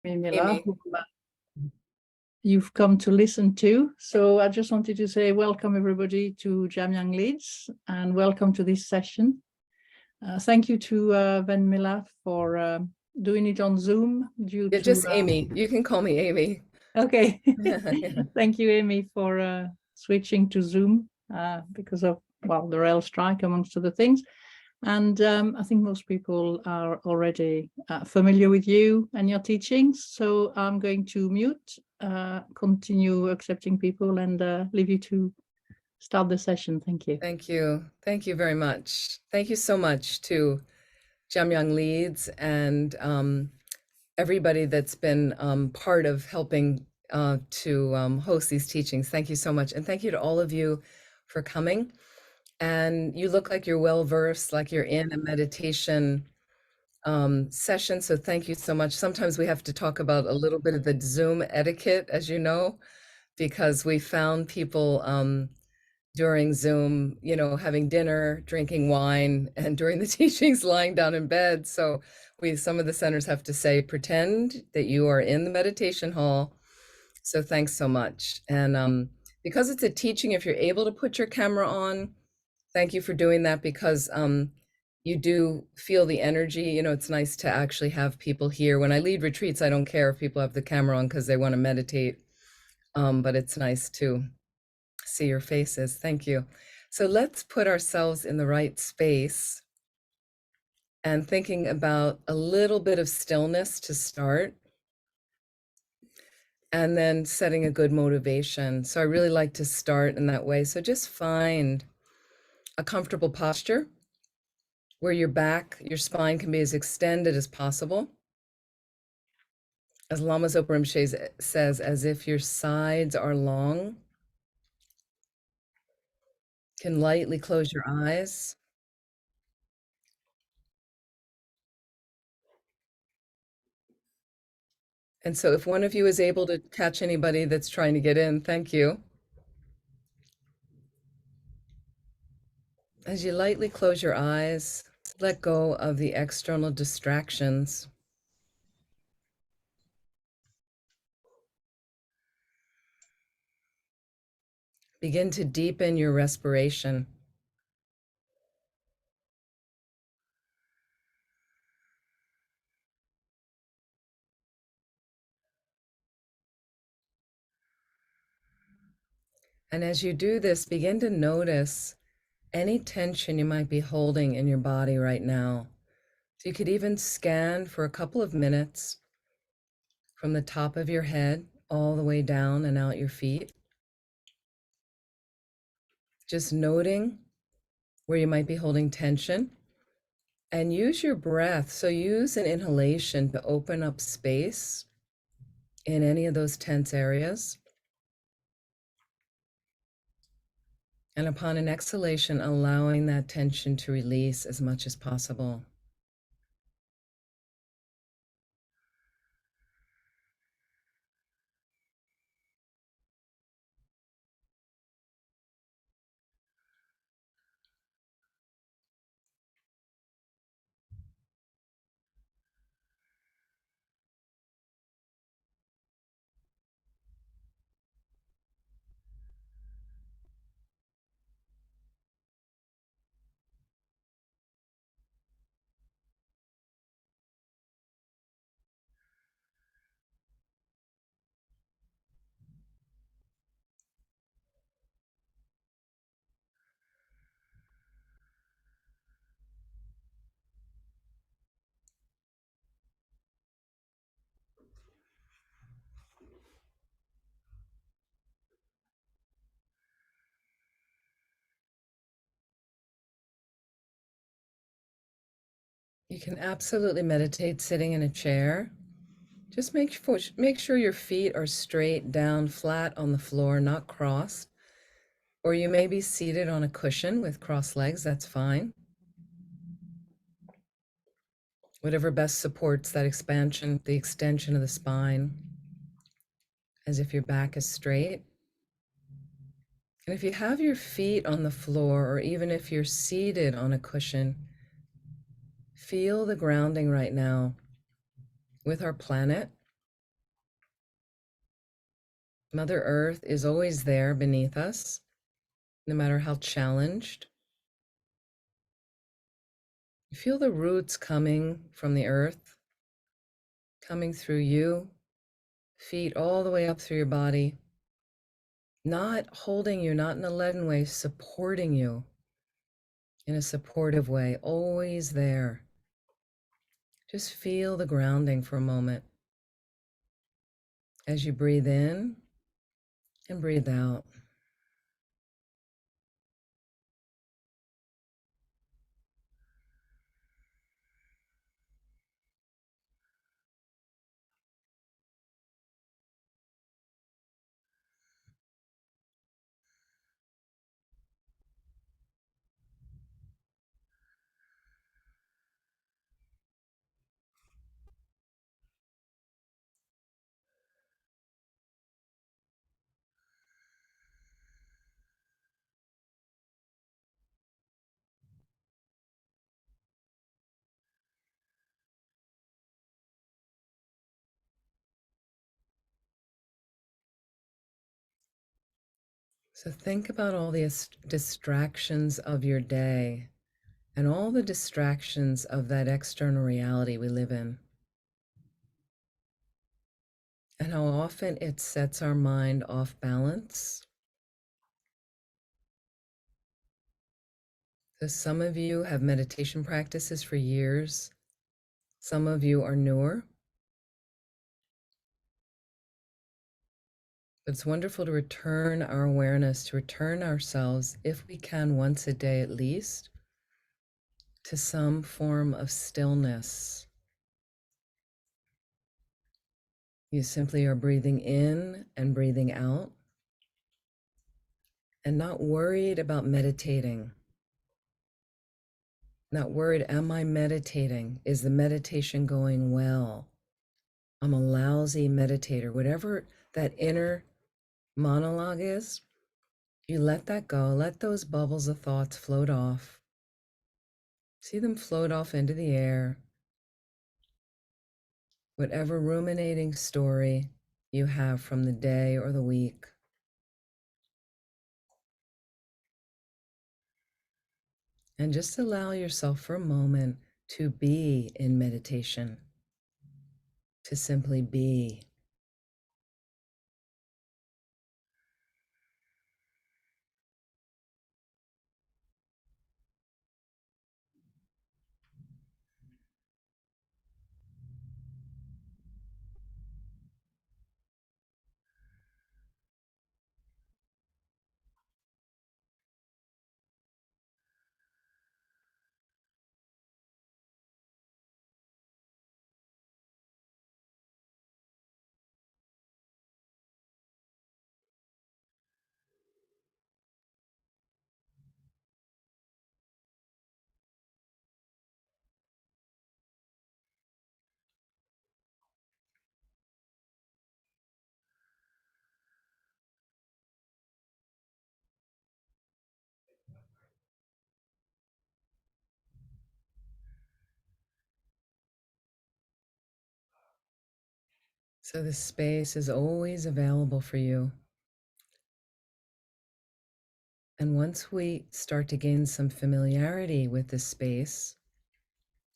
Mila, Amy. who you've come to listen to. So I just wanted to say welcome everybody to Jamyang Leeds and welcome to this session. Thank you to Mila for doing it on Zoom due to... Just Amy. You can call me Amy. Okay. Thank you, Amy, for switching to Zoom because of, well, the rail strike, amongst other things. And I think most people are already familiar with you and your teachings. So I'm going to mute, continue accepting people and leave you to start the session. Thank you. Thank you. Thank you very much. Thank you so much to Jamyang Leeds and everybody that's been part of helping to host these teachings. Thank you so much. And thank you to all of you for coming. And you look like you're well-versed, like you're in a meditation session. So thank you so much. Sometimes we have to talk about a little bit of the Zoom etiquette, as you know, because we found people during Zoom, you know, having dinner, drinking wine, and during the teachings lying down in bed. So some of the centers have to say, pretend that you are in the meditation hall. So thanks so much. And because it's a teaching, if you're able to put your camera on, thank you for doing that, because you do feel the energy. You know, it's nice to actually have people here. When I lead retreats, I don't care if people have the camera on because they want to meditate, but it's nice to see your faces. Thank you. So let's put ourselves in the right space and thinking about a little bit of stillness to start, and then setting a good motivation. So I really like to start in that way. So just find a comfortable posture where your back, your spine can be as extended as possible. As Lama Zopa Rinpoche says, as if your sides are long. Can lightly close your eyes. And so if one of you is able to catch anybody that's trying to get in, thank you. As you lightly close your eyes, let go of the external distractions. Begin to deepen your respiration. And as you do this, begin to notice any tension you might be holding in your body right now. So you could even scan for a couple of minutes from the top of your head all the way down and out your feet. Just noting where you might be holding tension, and use your breath. So use an inhalation to open up space in any of those tense areas. And upon an exhalation, allowing that tension to release as much as possible. You can absolutely meditate sitting in a chair. Just make sure your feet are straight down, flat on the floor, not crossed. Or you may be seated on a cushion with crossed legs, that's fine. Whatever best supports that expansion, the extension of the spine, as if your back is straight. And if you have your feet on the floor, or even if you're seated on a cushion, feel the grounding right now with our planet, Mother Earth is always there beneath us, no matter how challenged. You feel the roots coming from the earth, coming through you, feet all the way up through your body, not holding you, not in a leaden way, supporting you in a supportive way, always there. Just feel the grounding for a moment as you breathe in and breathe out. So think about all the distractions of your day and all the distractions of that external reality we live in, and how often it sets our mind off balance. So some of you have meditation practices for years. Some of you are newer. But it's wonderful to return our awareness, to return ourselves, if we can, once a day at least, to some form of stillness. You simply are breathing in and breathing out and not worried about meditating. Not worried, am I meditating? Is the meditation going well? I'm a lousy meditator. Whatever that inner monologue is, you let that go. Let those bubbles of thoughts float off. See them float off into the air. Whatever ruminating story you have from the day or the week. And just allow yourself for a moment to be in meditation, to simply be. So this space is always available for you. And once we start to gain some familiarity with this space,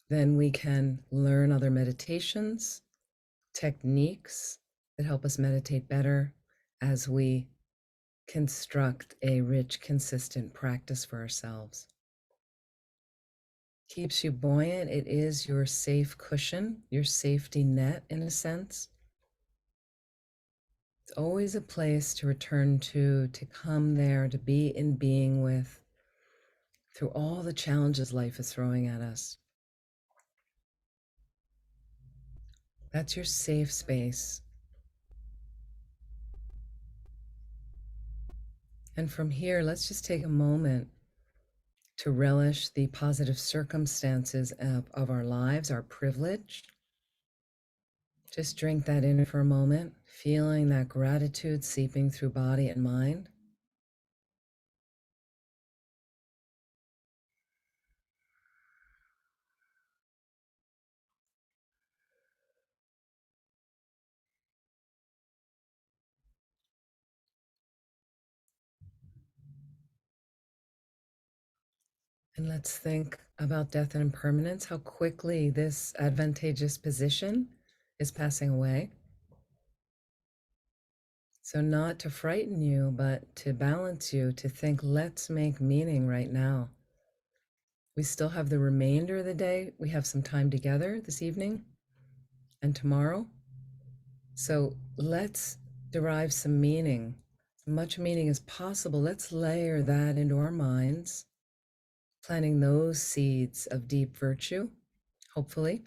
then we can learn other meditations, techniques that help us meditate better as we construct a rich, consistent practice for ourselves. Keeps you buoyant. It is your safe cushion, your safety net in a sense. It's always a place to return to come there, to be in being with through all the challenges life is throwing at us. That's your safe space. And from here, let's just take a moment to relish the positive circumstances of our lives, our privilege. Just drink that in for a moment, feeling that gratitude seeping through body and mind. And let's think about death and impermanence, how quickly this advantageous position is passing away. So, not to frighten you, but to balance you, to think, let's make meaning right now. We still have the remainder of the day. We have some time together this evening and tomorrow. So, let's derive some meaning, as much meaning as possible. Let's layer that into our minds, planting those seeds of deep virtue, hopefully,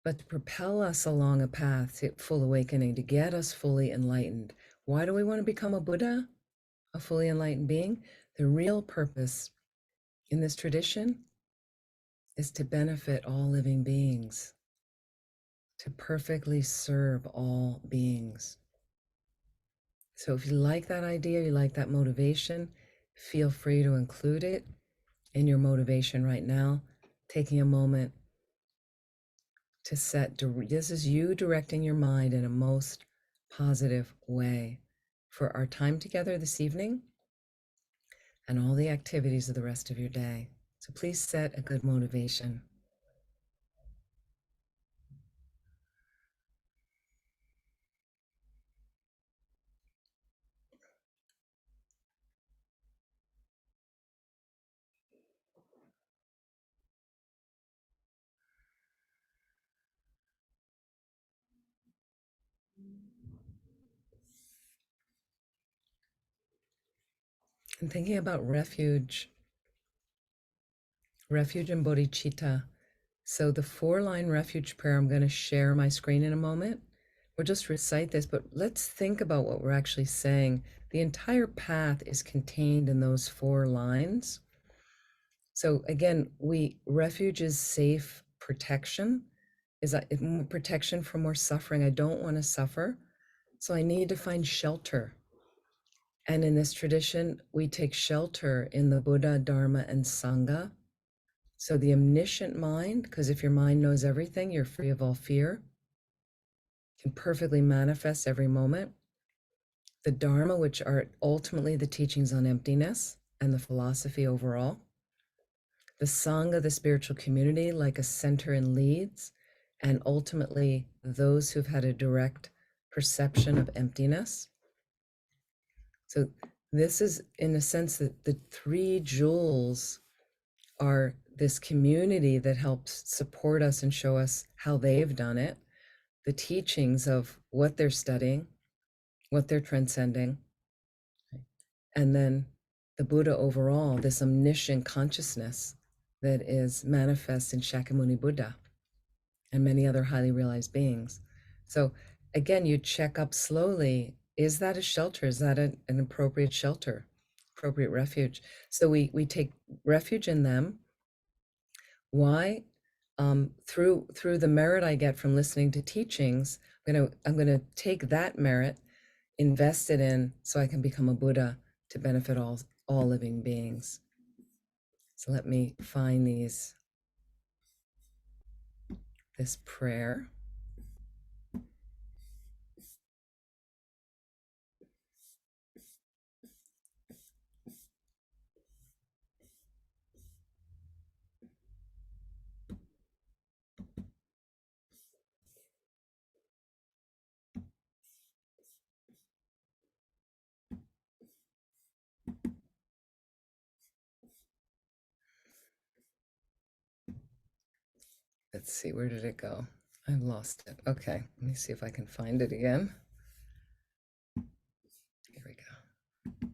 but to propel us along a path to full awakening, to get us fully enlightened. Why do we want to become a Buddha, a fully enlightened being? The real purpose in this tradition is to benefit all living beings, to perfectly serve all beings. So if you like that idea, you like that motivation, feel free to include it in your motivation right now, taking a moment to set, this is you directing your mind in a most positive way for our time together this evening and all the activities of the rest of your day. So please set a good motivation. And thinking about refuge and bodhicitta. So the 4-line refuge prayer, I'm going to share my screen in a moment. We'll just recite this, but let's think about what we're actually saying. The entire path is contained in those 4 lines. So again, refuge is safe protection, is protection from more suffering. I don't want to suffer, so I need to find shelter. And in this tradition, we take shelter in the Buddha, Dharma, and Sangha. So the omniscient mind, because if your mind knows everything, you're free of all fear, can perfectly manifest every moment. The Dharma, which are ultimately the teachings on emptiness and the philosophy overall. The Sangha, the spiritual community, like a center in Leeds, and ultimately those who've had a direct perception of emptiness. So this is, in a sense, that the 3 jewels are this community that helps support us and show us how they've done it, the teachings of what they're studying, what they're transcending, and then the Buddha overall, this omniscient consciousness that is manifest in Shakyamuni Buddha and many other highly realized beings. So again, you check up slowly, is that a shelter? Is that an appropriate shelter, appropriate refuge? So we take refuge in them. Why? Through the merit I get from listening to teachings, I'm gonna take that merit, invest it in, so I can become a Buddha to benefit all living beings. So let me find this prayer. Let's see, where did it go? I've lost it. Okay, let me see if I can find it again. Here we go. I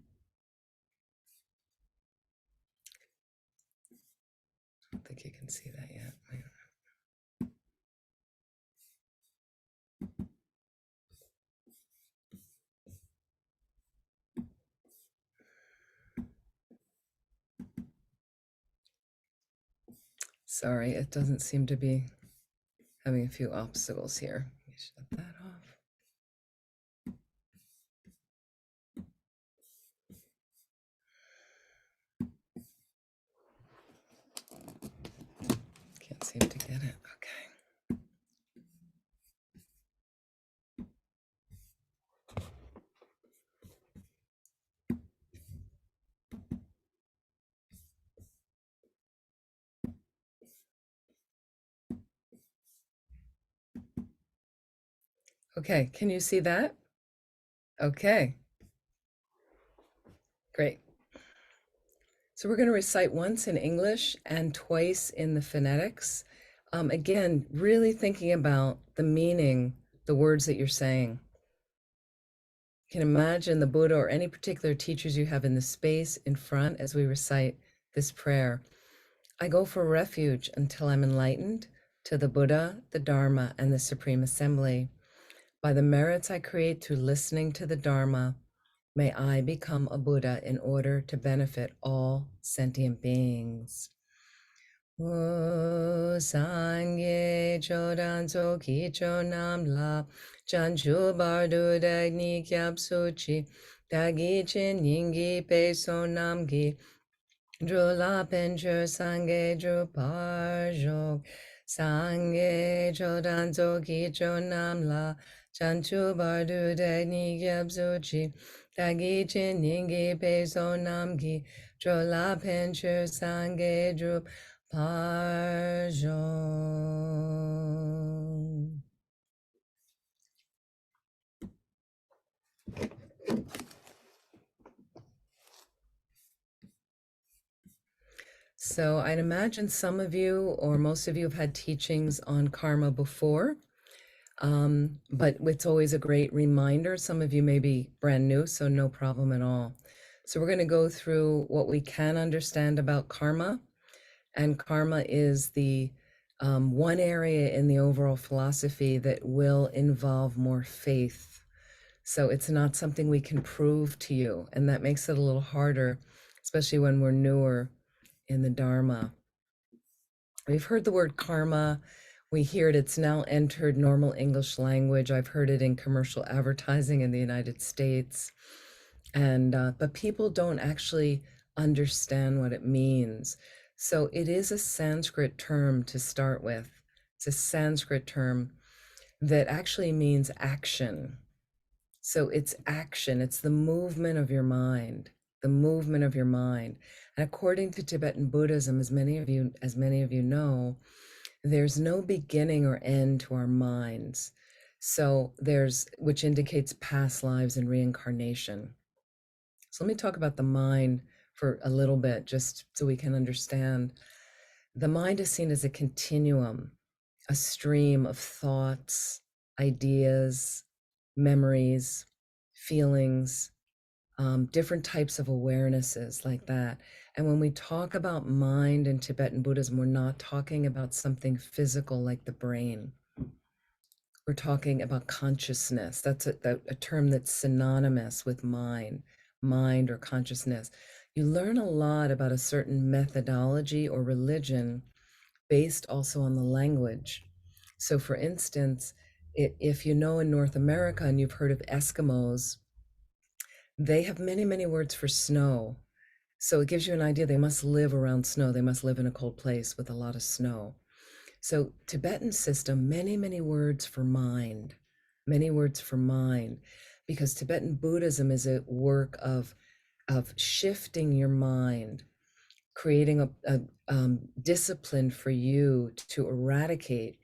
don't think you can see that yet. Sorry, it doesn't seem to be having a few obstacles here. Let me shut that off. Can't seem to get it. Okay. Okay, can you see that? Okay, great. So we're going to recite once in English and twice in the phonetics. Again, really thinking about the meaning, the words that you're saying. You can imagine the Buddha or any particular teachers you have in the space in front as we recite this prayer. I go for refuge until I'm enlightened to the Buddha, the Dharma, and the Supreme Assembly. By the merits I create through listening to the Dharma, may I become a Buddha in order to benefit all sentient beings. O Sangye Chodanzo Kicho Namla Chanchu Bardu Dagni Kyap Suchi Dagi Chin Yingi Peso Namgi Drula Pencher Sangye Druparjok Sangye Chodanzo Kicho Namla Chanchu Bardu Dagni Kyap Suchi Dagi Chin Yingi Peso Namgi Drula Pencher Sangye Drup Parjon. So I'd imagine some of you or most of you have had teachings on karma before, but it's always a great reminder. Some of you may be brand new, so no problem at all. So we're going to go through what we can understand about karma. And karma is the one area in the overall philosophy that will involve more faith. So it's not something we can prove to you. And that makes it a little harder, especially when we're newer in the Dharma. We've heard the word karma. We hear it. It's now entered normal English language. I've heard it in commercial advertising in the United States. And but people don't actually understand what it means. So it is a Sanskrit term to start with. It's a Sanskrit term that actually means action. So it's action, it's the movement of your mind, the movement of your mind. And according to Tibetan Buddhism, as many of you know, there's no beginning or end to our minds. So which indicates past lives and reincarnation. So let me talk about the mind for a little bit, just so we can understand. The mind is seen as a continuum, a stream of thoughts, ideas, memories, feelings, different types of awarenesses like that. And when we talk about mind in Tibetan Buddhism, we're not talking about something physical like the brain. We're talking about consciousness. That's a term that's synonymous with mind or consciousness. You learn a lot about a certain methodology or religion based also on the language. So for instance, if you know in North America and you've heard of Eskimos, they have many, many words for snow. So it gives you an idea they must live around snow. They must live in a cold place with a lot of snow. So Tibetan system, many, many words for mind, because Tibetan Buddhism is a work of shifting your mind, creating a discipline for you to eradicate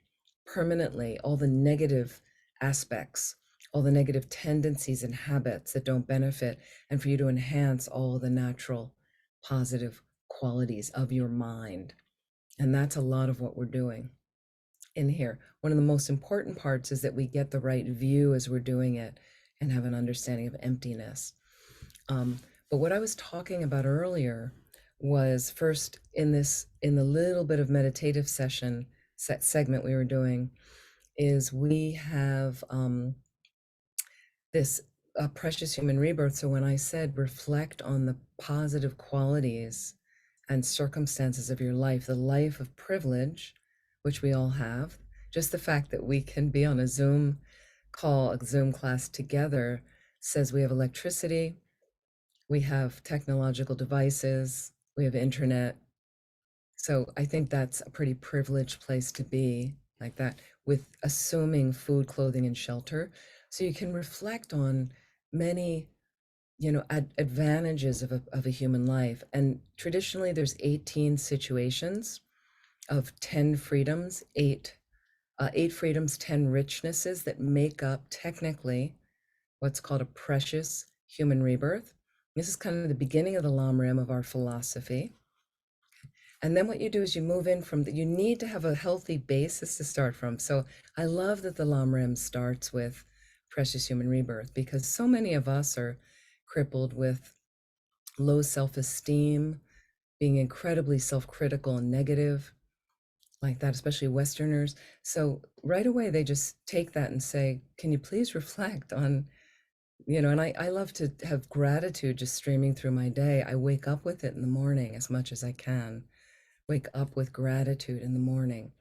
permanently all the negative aspects, all the negative tendencies and habits that don't benefit, and for you to enhance all the natural positive qualities of your mind. And that's a lot of what we're doing in here. One of the most important parts is that we get the right view as we're doing it and have an understanding of emptiness. But what I was talking about earlier was first in the little bit of meditative segment we were doing, is we have this precious human rebirth. So when I said reflect on the positive qualities and circumstances of your life, the life of privilege, which we all have, just the fact that we can be on a Zoom call, a Zoom class together, says we have electricity, we have technological devices, we have internet. So I think that's a pretty privileged place to be, like that, with assuming food, clothing, and shelter. So you can reflect on many, advantages of a human life. And traditionally, there's 18 situations of 10 freedoms, 8 8 freedoms, 10 richnesses that make up technically what's called a precious human rebirth. This is kind of the beginning of the Lam of our philosophy. And then what you do is you move in from you need to have a healthy basis to start from. So I love that the Lam starts with precious human rebirth, because so many of us are crippled with low self-esteem, being incredibly self-critical and negative like that, especially Westerners. So right away, they just take that and say, can you please reflect on, and I love to have gratitude just streaming through my day. I wake up with it in the morning as much as I can. Wake up with gratitude in the morning,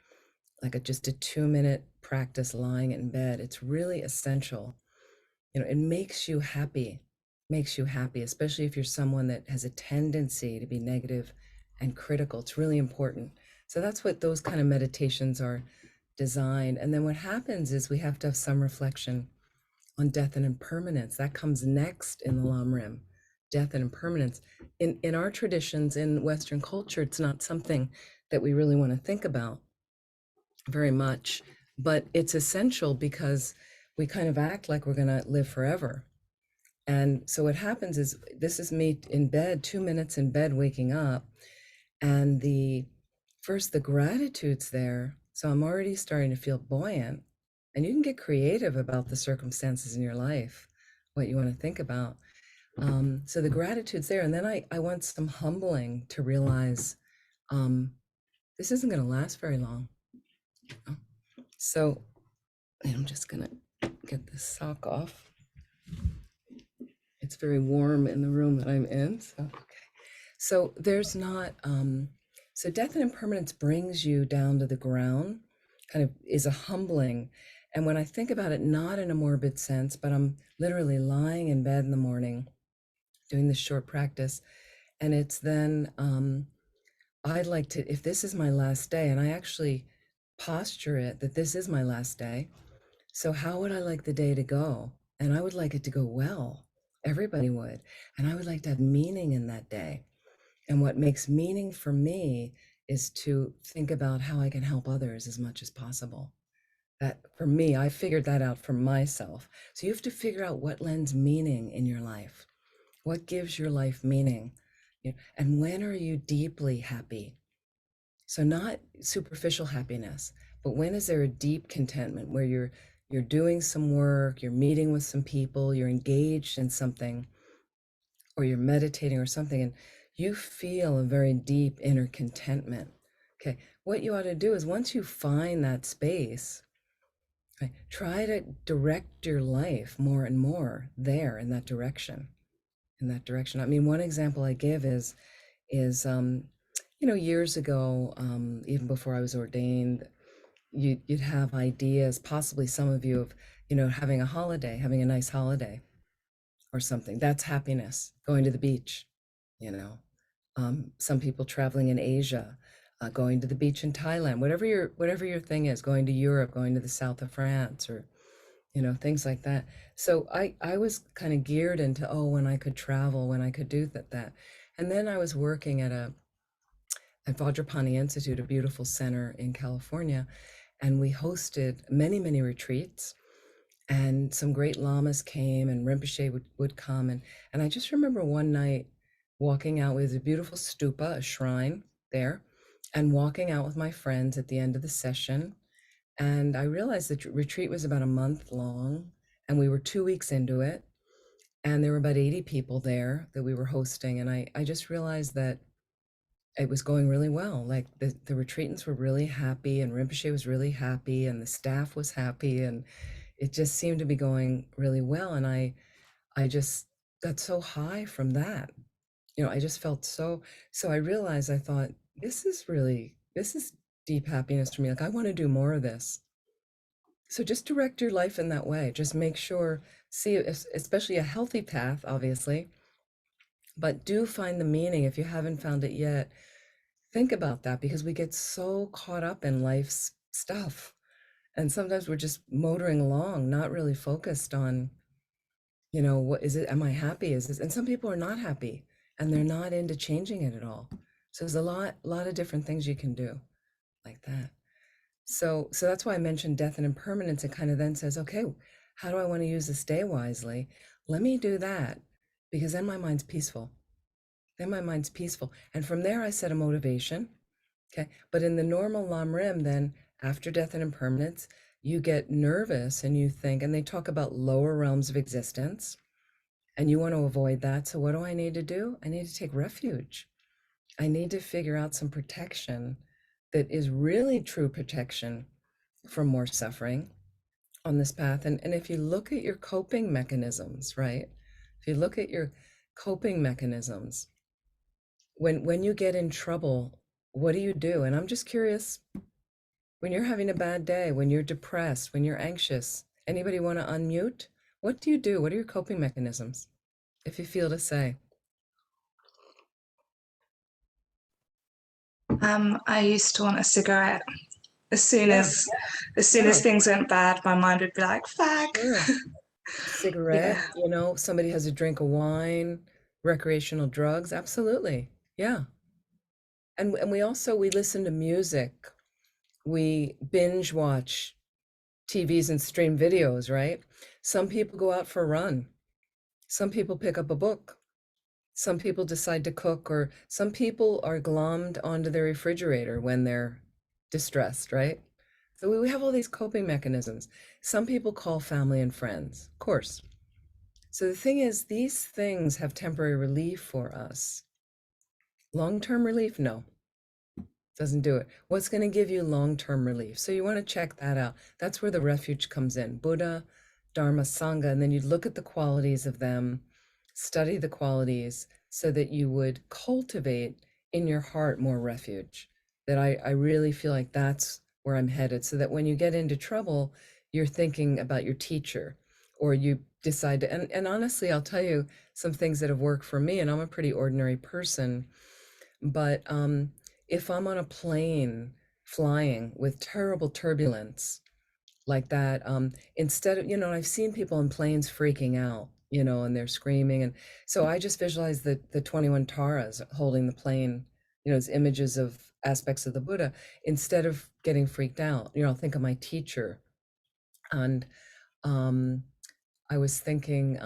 like just a 2-minute practice lying in bed. It's really essential. It makes you happy, especially if you're someone that has a tendency to be negative and critical. It's really important. So that's what those kind of meditations are designed. And then what happens is we have to have some reflection on death and impermanence. That comes next in the Lam, death and impermanence. In our traditions, in Western culture, it's not something that we really want to think about very much, but it's essential because we kind of act like we're going to live forever. And so what happens is, this is me in bed, 2 minutes in bed, waking up, and the gratitude's there. So I'm already starting to feel buoyant, and you can get creative about the circumstances in your life, what you want to think about. So the gratitude's there. And then I want some humbling to realize this isn't going to last very long. So I'm just going to get this sock off. It's very warm in the room that I'm in. So, okay. So there's not, so death and impermanence brings you down to the ground, kind of is a humbling. And when I think about it, not in a morbid sense, but I'm literally lying in bed in the morning, doing this short practice. And it's then, I'd like to, if this is my last day, and I actually posture it that this is my last day. So how would I like the day to go? And I would like it to go well. Everybody would. And I would like to have meaning in that day. And what makes meaning for me is to think about how I can help others as much as possible. That for me, I figured that out for myself. So you have to figure out what lends meaning in your life. What gives your life meaning? And when are you deeply happy? So not superficial happiness, but when is there a deep contentment where you're doing some work, you're meeting with some people, you're engaged in something, or you're meditating or something, and you feel a very deep inner contentment. Okay, what you ought to do is, once you find that space, okay, try to direct your life more and more there in that direction. I mean, one example I give is years ago, even before I was ordained, you'd have ideas, possibly some of you, of having a holiday, having a nice holiday or something. That's happiness. Going to the beach, some people traveling in Asia, going to the beach in Thailand, whatever your thing is, going to Europe, going to the south of France, or things like that. So I was kind of geared into, when I could travel, when I could do that. And then I was working at Vajrapani Institute, a beautiful center in California, and we hosted many, many retreats, and some great lamas came, and Rinpoche would come. And I just remember one night walking out with a beautiful stupa, a shrine there, and walking out with my friends at the end of the session. And I realized the retreat was about a month long, and we were 2 weeks into it. And there were about 80 people there that we were hosting. And I just realized that it was going really well. Like the retreatants were really happy, and Rinpoche was really happy, and the staff was happy, and it just seemed to be going really well. And I just got so high from that. I just felt so I realized, I thought, this is deep happiness for me. Like, I want to do more of this. So just direct your life in that way. Just make sure, especially a healthy path, obviously, but do find the meaning. If you haven't found it yet, think about that, because we get so caught up in life's stuff. And sometimes we're just motoring along, not really focused on, what is it? Am I happy? Is this? And some people are not happy, and they're not into changing it at all. So there's a lot of different things you can do like that. So that's why I mentioned death and impermanence. It kind of then says, okay, how do I want to use this day wisely? Let me do that, because then my mind's peaceful. Then my mind's peaceful. And from there, I set a motivation. Okay. But in the normal Lam Rim, then after death and impermanence, you get nervous and you think, and they talk about lower realms of existence, and you want to avoid that. So what do I need to do? I need to take refuge. I need to figure out some protection that is really true protection from more suffering on this path. And if you look at your coping mechanisms, right? If you look at your coping mechanisms, when you get in trouble, what do you do? And I'm just curious, when you're having a bad day, when you're depressed, when you're anxious, anybody want to unmute? What do you do? What are your coping mechanisms? If you feel to say. I used to want a cigarette. As soon Yeah, as as soon as yeah, things went bad, my mind would be like, "Fag." sure. Cigarette, Yeah. somebody has a drink of wine, recreational drugs, absolutely. Yeah. And we listen to music. We binge watch TVs and stream videos, right? Some people go out for a run. Some people pick up a book. Some people decide to cook, or some people are glommed onto their refrigerator when they're distressed, right? So we have all these coping mechanisms. Some people call family and friends, of course. So the thing is, these things have temporary relief for us. Long-term relief, no, doesn't do it. What's going to give you long-term relief? So you want to check that out. That's where the refuge comes in. Buddha, Dharma, Sangha, and then you look at the qualities of them, study the qualities so that you would cultivate in your heart more refuge. That I really feel like that's where I'm headed, so that when you get into trouble, you're thinking about your teacher, or you decide to, and honestly, I'll tell you some things that have worked for me, and I'm a pretty ordinary person, but if I'm on a plane flying with terrible turbulence like that, instead of, I've seen people in planes freaking out, and they're screaming. And so I just visualize the 21 Taras holding the plane, as images of aspects of the Buddha, instead of getting freaked out. I'll think of my teacher. And I was thinking,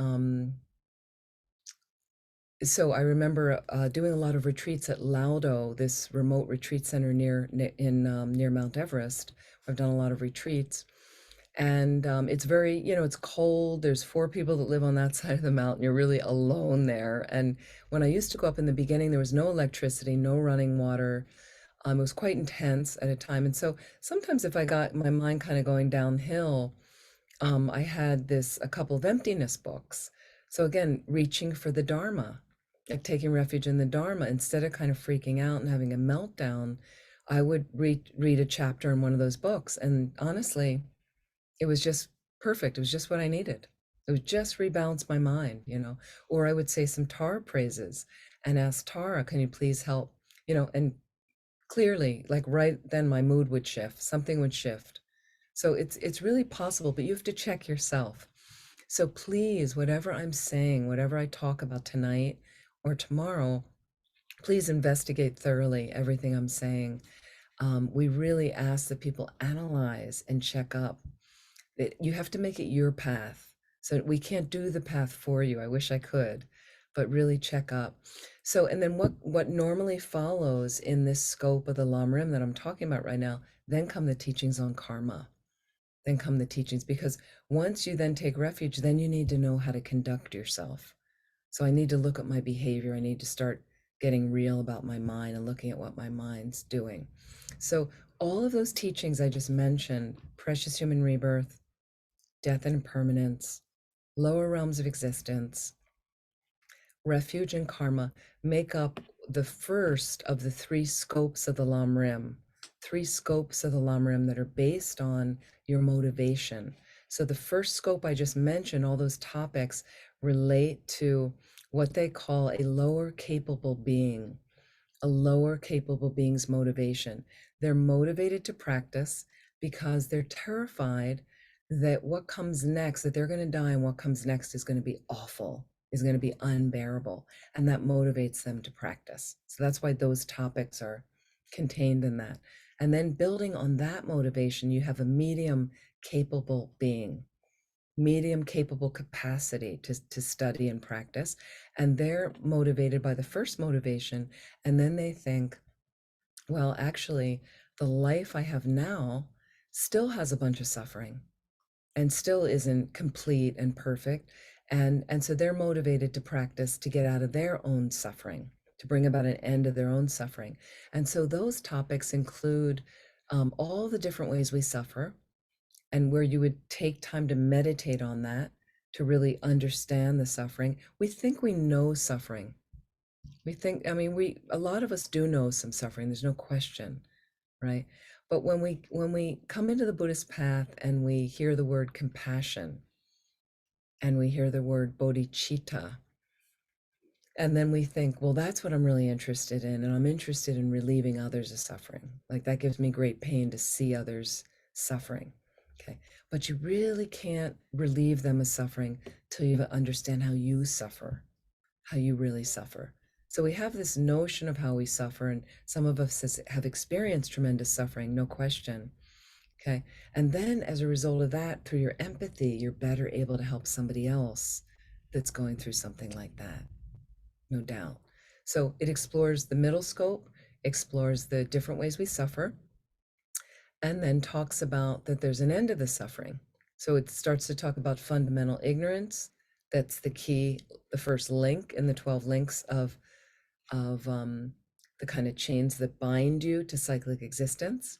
so I remember doing a lot of retreats at Laudo, this remote retreat center near Mount Everest. I've done a lot of retreats, and it's very, it's cold. There's 4 people that live on that side of the mountain. You're really alone there. And when I used to go up in the beginning, there was no electricity, no running water. It was quite intense at a time. And so sometimes if I got my mind kind of going downhill, I had a couple of emptiness books. So again, reaching for the Dharma, like taking refuge in the Dharma, instead of kind of freaking out and having a meltdown, I would read a chapter in one of those books. And honestly, it was just perfect. It was just what I needed. It would just rebalance my mind, or I would say some Tara praises and ask Tara, can you please help, and clearly, like right then my mood would shift, something would shift. So it's really possible, but you have to check yourself. So please, whatever I'm saying, whatever I talk about tonight or tomorrow, please investigate thoroughly everything I'm saying. We really ask that people analyze and check up. You have to make it your path. So we can't do the path for you. I wish I could, but really check up. So, and then what normally follows in this scope of the Lam Rim that I'm talking about right now, then come the teachings on karma. Then come the teachings, because once you then take refuge, then you need to know how to conduct yourself. So I need to look at my behavior. I need to start getting real about my mind and looking at what my mind's doing. So all of those teachings I just mentioned, precious human rebirth, death and impermanence, lower realms of existence, refuge and karma, make up the first of the 3 scopes of the Lam Rim. 3 scopes of the Lam Rim that are based on your motivation. So the first scope I just mentioned, all those topics relate to what they call a lower capable being, a lower capable being's motivation. They're motivated to practice because they're terrified that what comes next, that they're going to die, and what comes next is going to be awful, is going to be unbearable. And that motivates them to practice. So that's why those topics are contained in that. And then building on that motivation, you have a medium capable being, medium capable capacity to study and practice. And they're motivated by the first motivation. And then they think, well, actually, the life I have now still has a bunch of suffering and still isn't complete and perfect. And so they're motivated to practice to get out of their own suffering, to bring about an end of their own suffering. And so those topics include all the different ways we suffer, and where you would take time to meditate on that, to really understand the suffering. We think we know suffering. We think, I mean, a lot of us do know some suffering, there's no question, right? But when we come into the Buddhist path and we hear the word compassion and we hear the word bodhicitta, and then we think, well, that's what I'm really interested in, and I'm interested in relieving others of suffering. Like, that gives me great pain to see others suffering. Okay, but you really can't relieve them of suffering till you understand how you suffer, how you really suffer. So we have this notion of how we suffer, and some of us have experienced tremendous suffering, no question. Okay, and then as a result of that, through your empathy, you're better able to help somebody else that's going through something like that, no doubt. So it explores the middle scope, explores the different ways we suffer, and then talks about that there's an end to the suffering. So it starts to talk about fundamental ignorance. That's the key, the first link in the 12 links of the kind of chains that bind you to cyclic existence,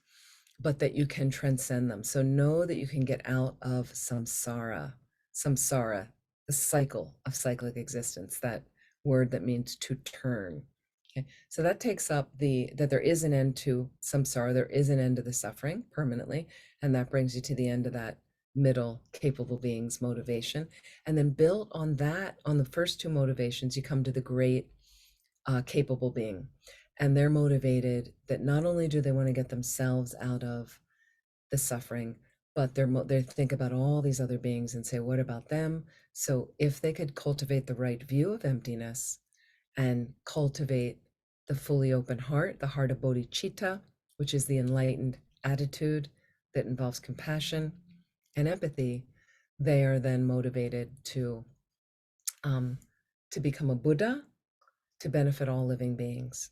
but that you can transcend them. So know that you can get out of samsara, the cycle of cyclic existence, that word that means to turn. Okay, so that takes up that there is an end to samsara, there is an end to the suffering permanently, and that brings you to the end of that middle capable being's motivation. And then built on that, on the first two motivations, you come to the great capable being, and they're motivated that not only do they want to get themselves out of the suffering, but they think about all these other beings and say, what about them? So if they could cultivate the right view of emptiness and cultivate the fully open heart, the heart of bodhicitta, which is the enlightened attitude that involves compassion and empathy, they are then motivated to become a Buddha, to benefit all living beings.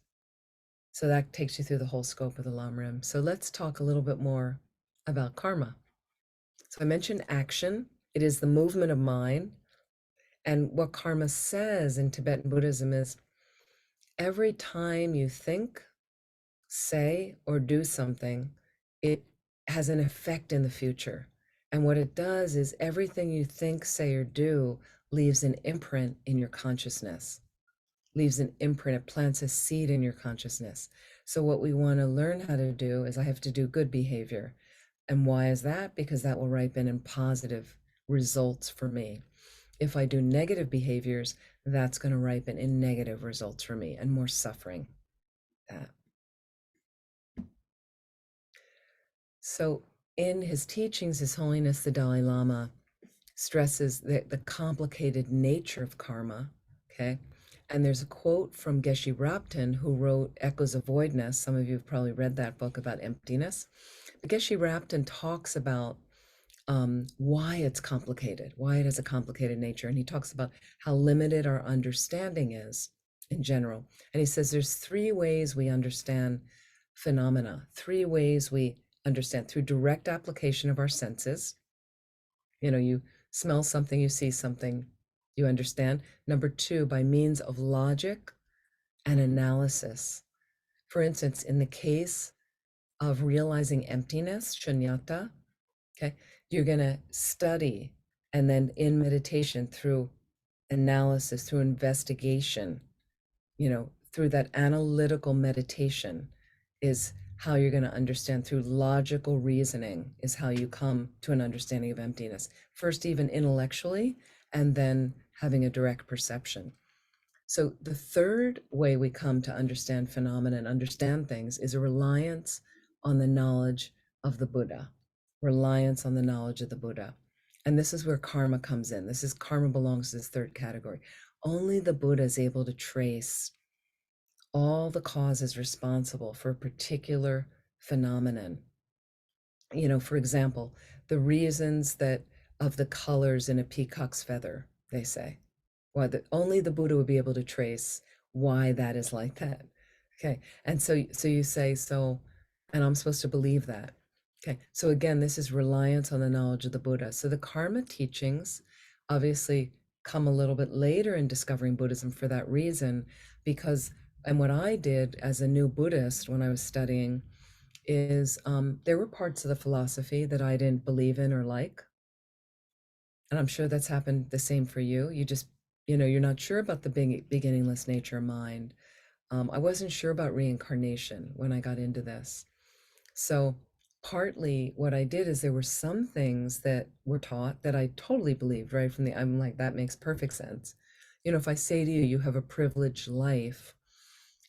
So that takes you through the whole scope of the Lamrim. So let's talk a little bit more about karma. So I mentioned action. It is the movement of mind. And what karma says in Tibetan Buddhism is every time you think, say, or do something, it has an effect in the future. And what it does is everything you think, say, or do leaves an imprint in your consciousness, leaves an imprint, it plants a seed in your consciousness. So what we want to learn how to do is I have to do good behavior. And why is that? Because that will ripen in positive results for me. If I do negative behaviors, that's going to ripen in negative results for me and more suffering. That. So in his teachings, His Holiness the Dalai Lama stresses the complicated nature of karma, okay? And there's a quote from Geshe Rabten, who wrote Echoes of Voidness. Some of you have probably read that book about emptiness. But Geshe Rabten talks about why it's complicated, why it has a complicated nature. And he talks about how limited our understanding is in general. And he says there's three ways we understand phenomena, three ways we understand: through direct application of our senses. You know, you smell something, you see something, you understand. Number two, by means of logic and analysis. For instance, in the case of realizing emptiness, shunyata, okay, you're going to study, and then in meditation, through analysis, through investigation, you know, through that analytical meditation is how you're going to understand. Through logical reasoning is how you come to an understanding of emptiness. First, even intellectually, and then having a direct perception. So the third way we come to understand phenomena and understand things is a reliance on the knowledge of the Buddha, reliance on the knowledge of the Buddha. And this is where karma comes in. This is karma belongs to this third category. Only the Buddha is able to trace all the causes responsible for a particular phenomenon. For example, the reasons that of the colors in a peacock's feather, they say, well, only the Buddha would be able to trace why that is like that. Okay, and so you say, so, and I'm supposed to believe that. Okay, so again, this is reliance on the knowledge of the Buddha. So the karma teachings obviously come a little bit later in discovering Buddhism for that reason, because, and what I did as a new Buddhist when I was studying is there were parts of the philosophy that I didn't believe in or like. And I'm sure that's happened the same for you. You just, you're not sure about the beginningless nature of mind. I wasn't sure about reincarnation when I got into this. So partly what I did is there were some things that were taught that I totally believed right from I'm like, that makes perfect sense. If I say to you, you have a privileged life.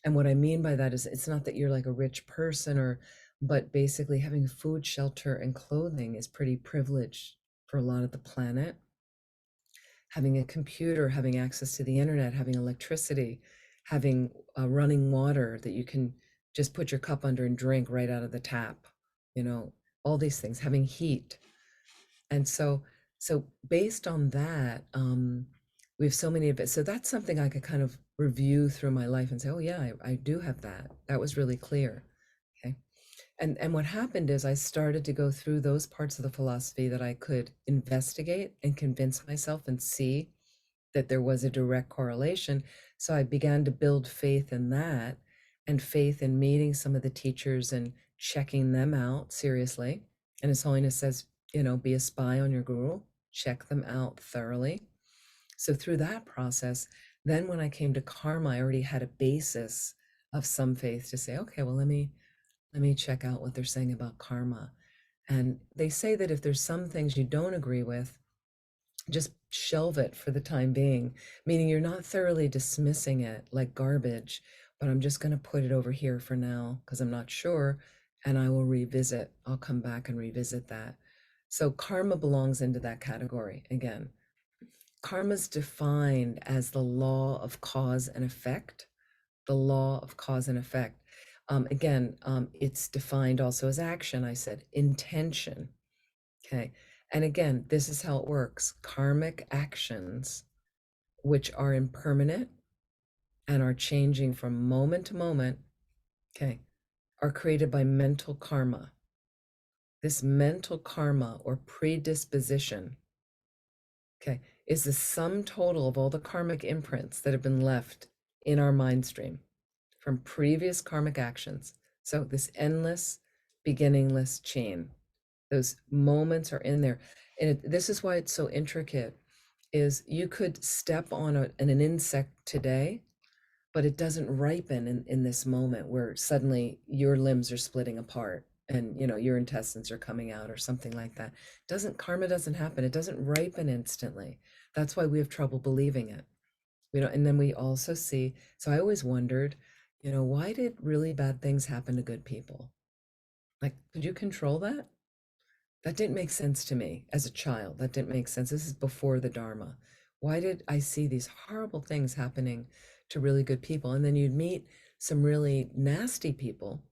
And what I mean by that is it's not that you're like a rich person but basically having food, shelter, and clothing is pretty privileged for a lot of the planet. Having a computer, having access to the internet, having electricity, having running water that you can just put your cup under and drink right out of the tap, all these things, having heat. And so based on that, we have so many of it. So that's something I could kind of review through my life and say, oh yeah, I do have that. That was really clear. Okay. And what happened is I started to go through those parts of the philosophy that I could investigate and convince myself and see that there was a direct correlation. So I began to build faith in that, and faith in meeting some of the teachers and checking them out seriously. And His Holiness says, be a spy on your guru, check them out thoroughly. So through that process, then when I came to karma, I already had a basis of some faith to say, okay, well, let me check out what they're saying about karma. And they say that if there's some things you don't agree with, just shelve it for the time being, meaning you're not thoroughly dismissing it like garbage, but I'm just going to put it over here for now because I'm not sure, and I'll come back and revisit that. So karma belongs into that category. Again, karma is defined as the law of cause and effect. The law of cause and effect. It's defined also as action. I said intention. Okay. And again, this is how it works. Karmic actions, which are impermanent and are changing from moment to moment, okay, are created by mental karma. This mental karma or predisposition, okay, is the sum total of all the karmic imprints that have been left in our mind stream from previous karmic actions. So this endless, beginningless chain, those moments are in there. And this is why it's so intricate, is you could step on an insect today, but it doesn't ripen in this moment where suddenly your limbs are splitting apart and your intestines are coming out or something like that. Karma doesn't happen. It doesn't ripen instantly. That's why we have trouble believing it. And then we also see, so I always wondered, why did really bad things happen to good people? Like, could you control that? That didn't make sense to me as a child. That didn't make sense. This is before the Dharma. Why did I see these horrible things happening to really good people? And then you'd meet some really nasty people,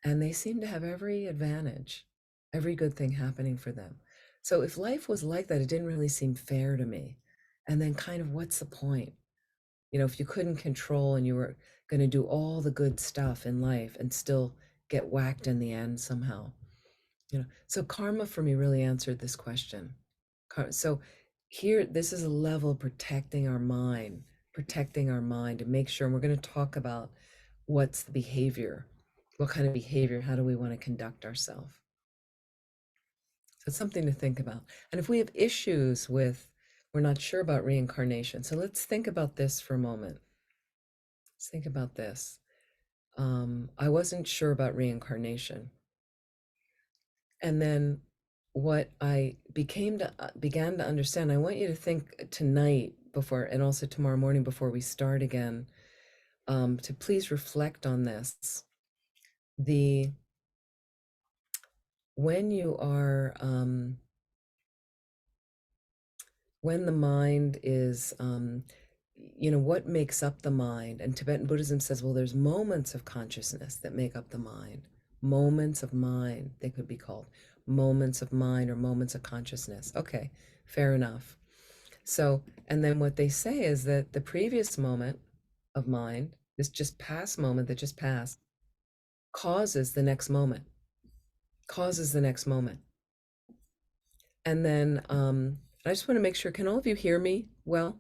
and they seem to have every advantage, every good thing happening for them. So if life was like that, it didn't really seem fair to me. And then kind of what's the point? If you couldn't control and you were going to do all the good stuff in life and still get whacked in the end somehow. So karma for me really answered this question. So here, this is a level of protecting our mind to make sure, and we're going to talk about what's the behavior, what kind of behavior, how do we want to conduct ourselves? So it's something to think about. And if we have issues with, we're not sure about reincarnation. So let's think about this for a moment. Let's think about this. I wasn't sure about reincarnation. And then what I began to understand, I want you to think tonight before, and also tomorrow morning before we start again, to please reflect on this. When you are, when the mind is, what makes up the mind? And Tibetan Buddhism says, well, there's moments of consciousness that make up the mind. Moments of mind, they could be called moments of mind or moments of consciousness. Okay, fair enough. So, and then what they say is that the previous moment of mind, this just past moment that just passed, causes the next moment, causes the next moment. And then I just want to make sure, can all of you hear me well?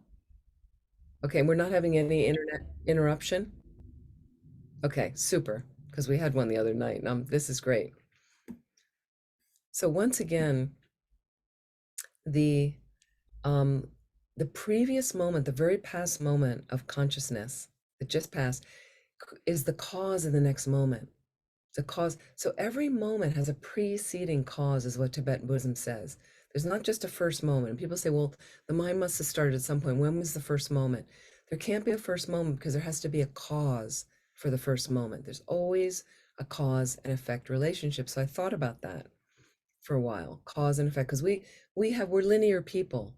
Okay, we're not having any internet interruption? Okay, super, because we had one the other night. This is great. So once again, the um, the previous moment, the very past moment of consciousness that just passed, is the cause of the next moment. The cause. So every moment has a preceding cause, is what Tibetan Buddhism says. There's not just a first moment. And people say, well, the mind must have started at some point. When was the first moment? There can't be a first moment because there has to be a cause for the first moment. There's always a cause and effect relationship. So I thought about that for a while, cause and effect, because we're linear people.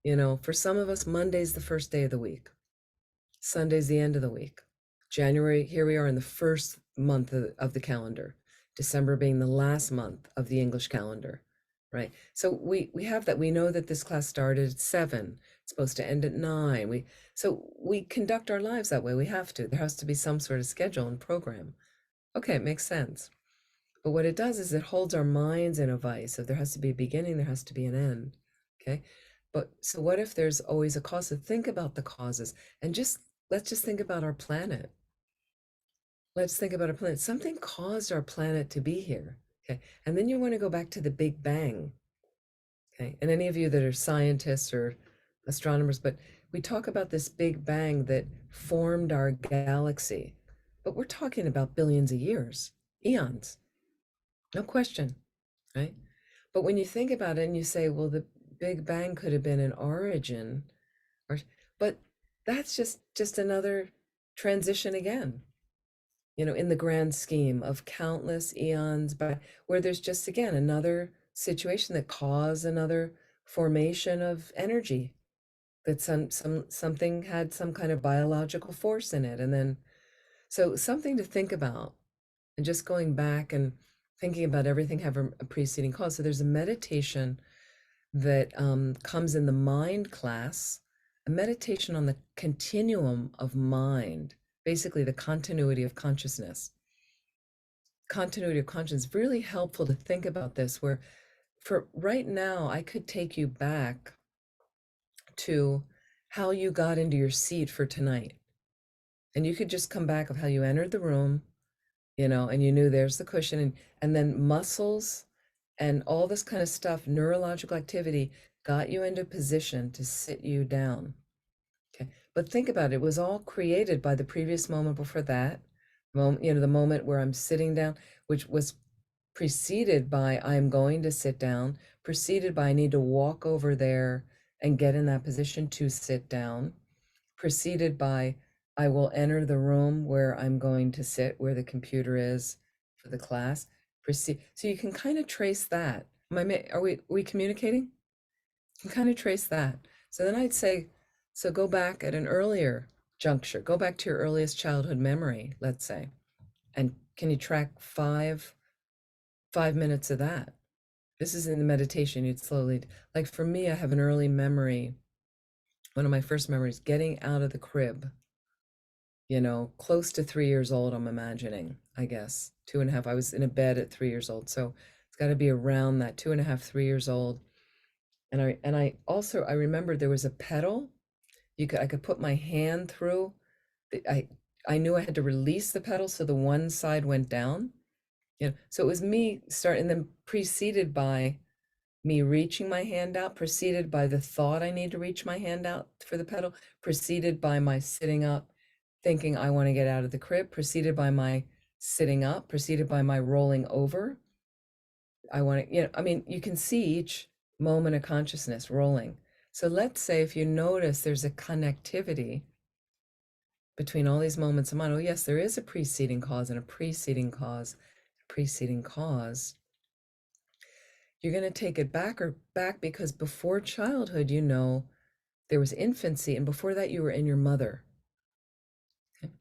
You know, for some of us, Monday's the first day of the week. Sunday's the end of the week. January, here we are in the first month of the calendar, December being the last month of the English calendar, right? So we have that. We know that this class started at 7, it's supposed to end at 9. So we conduct our lives that way. We have to. There has to be some sort of schedule and program. Okay, it makes sense. But what it does is it holds our minds in a vice. If there has to be a beginning, there has to be an end. Okay. But so what if there's always a cause? So think about the causes and let's just think about our planet. Let's think about our planet. Something caused our planet to be here. Okay. And then you want to go back to the Big Bang. Okay. And any of you that are scientists or astronomers, but we talk about this Big Bang that formed our galaxy. But we're talking about billions of years, eons. No question, right? But when you think about it and you say, well, the Big Bang could have been an origin, but that's just another transition again, you know, in the grand scheme of countless eons, but where there's just again another situation that caused another formation of energy, that something had some kind of biological force in it, and then so something to think about. And just going back and thinking about everything have a preceding cause. So there's a meditation that comes in the mind class, a meditation on the continuum of mind, basically the continuity of consciousness. Continuity of consciousness, really helpful to think about this, where for right now, I could take you back to how you got into your seat for tonight. And you could just come back of how you entered the room, you know, and you knew there's the cushion, and then muscles and all this kind of stuff, neurological activity got you into position to sit you down. Okay. But think about it, it was all created by the previous moment before that moment, you know, the moment where I'm sitting down, which was preceded by I'm going to sit down, preceded by I need to walk over there and get in that position to sit down, preceded by I will enter the room where I'm going to sit, where the computer is for the class. So you can kind of trace that. Are we communicating? You can kind of trace that. So then I'd say, so go back at an earlier juncture, go back to your earliest childhood memory, let's say, and can you track 5 minutes of that? This is in the meditation, you'd slowly, like for me, I have an early memory, one of my first memories, getting out of the crib, you know, close to 3 years old, I'm imagining, I guess, 2.5. I was in a bed at 3 years old. So it's got to be around that 2.5, 3 years old. And I also, I remembered there was a pedal. I could put my hand through. I knew I had to release the pedal so the one side went down. You know, so it was me starting, then preceded by me reaching my hand out, preceded by the thought I need to reach my hand out for the pedal, preceded by my sitting up, thinking I want to get out of the crib, preceded by my sitting up, preceded by my rolling over. I want to, you know, I mean, you can see each moment of consciousness rolling. So let's say if you notice there's a connectivity between all these moments of mind. Oh, yes, there is a preceding cause and a preceding cause, a preceding cause. You're going to take it back because before childhood, you know, there was infancy, and before that, you were in your mother. Okay.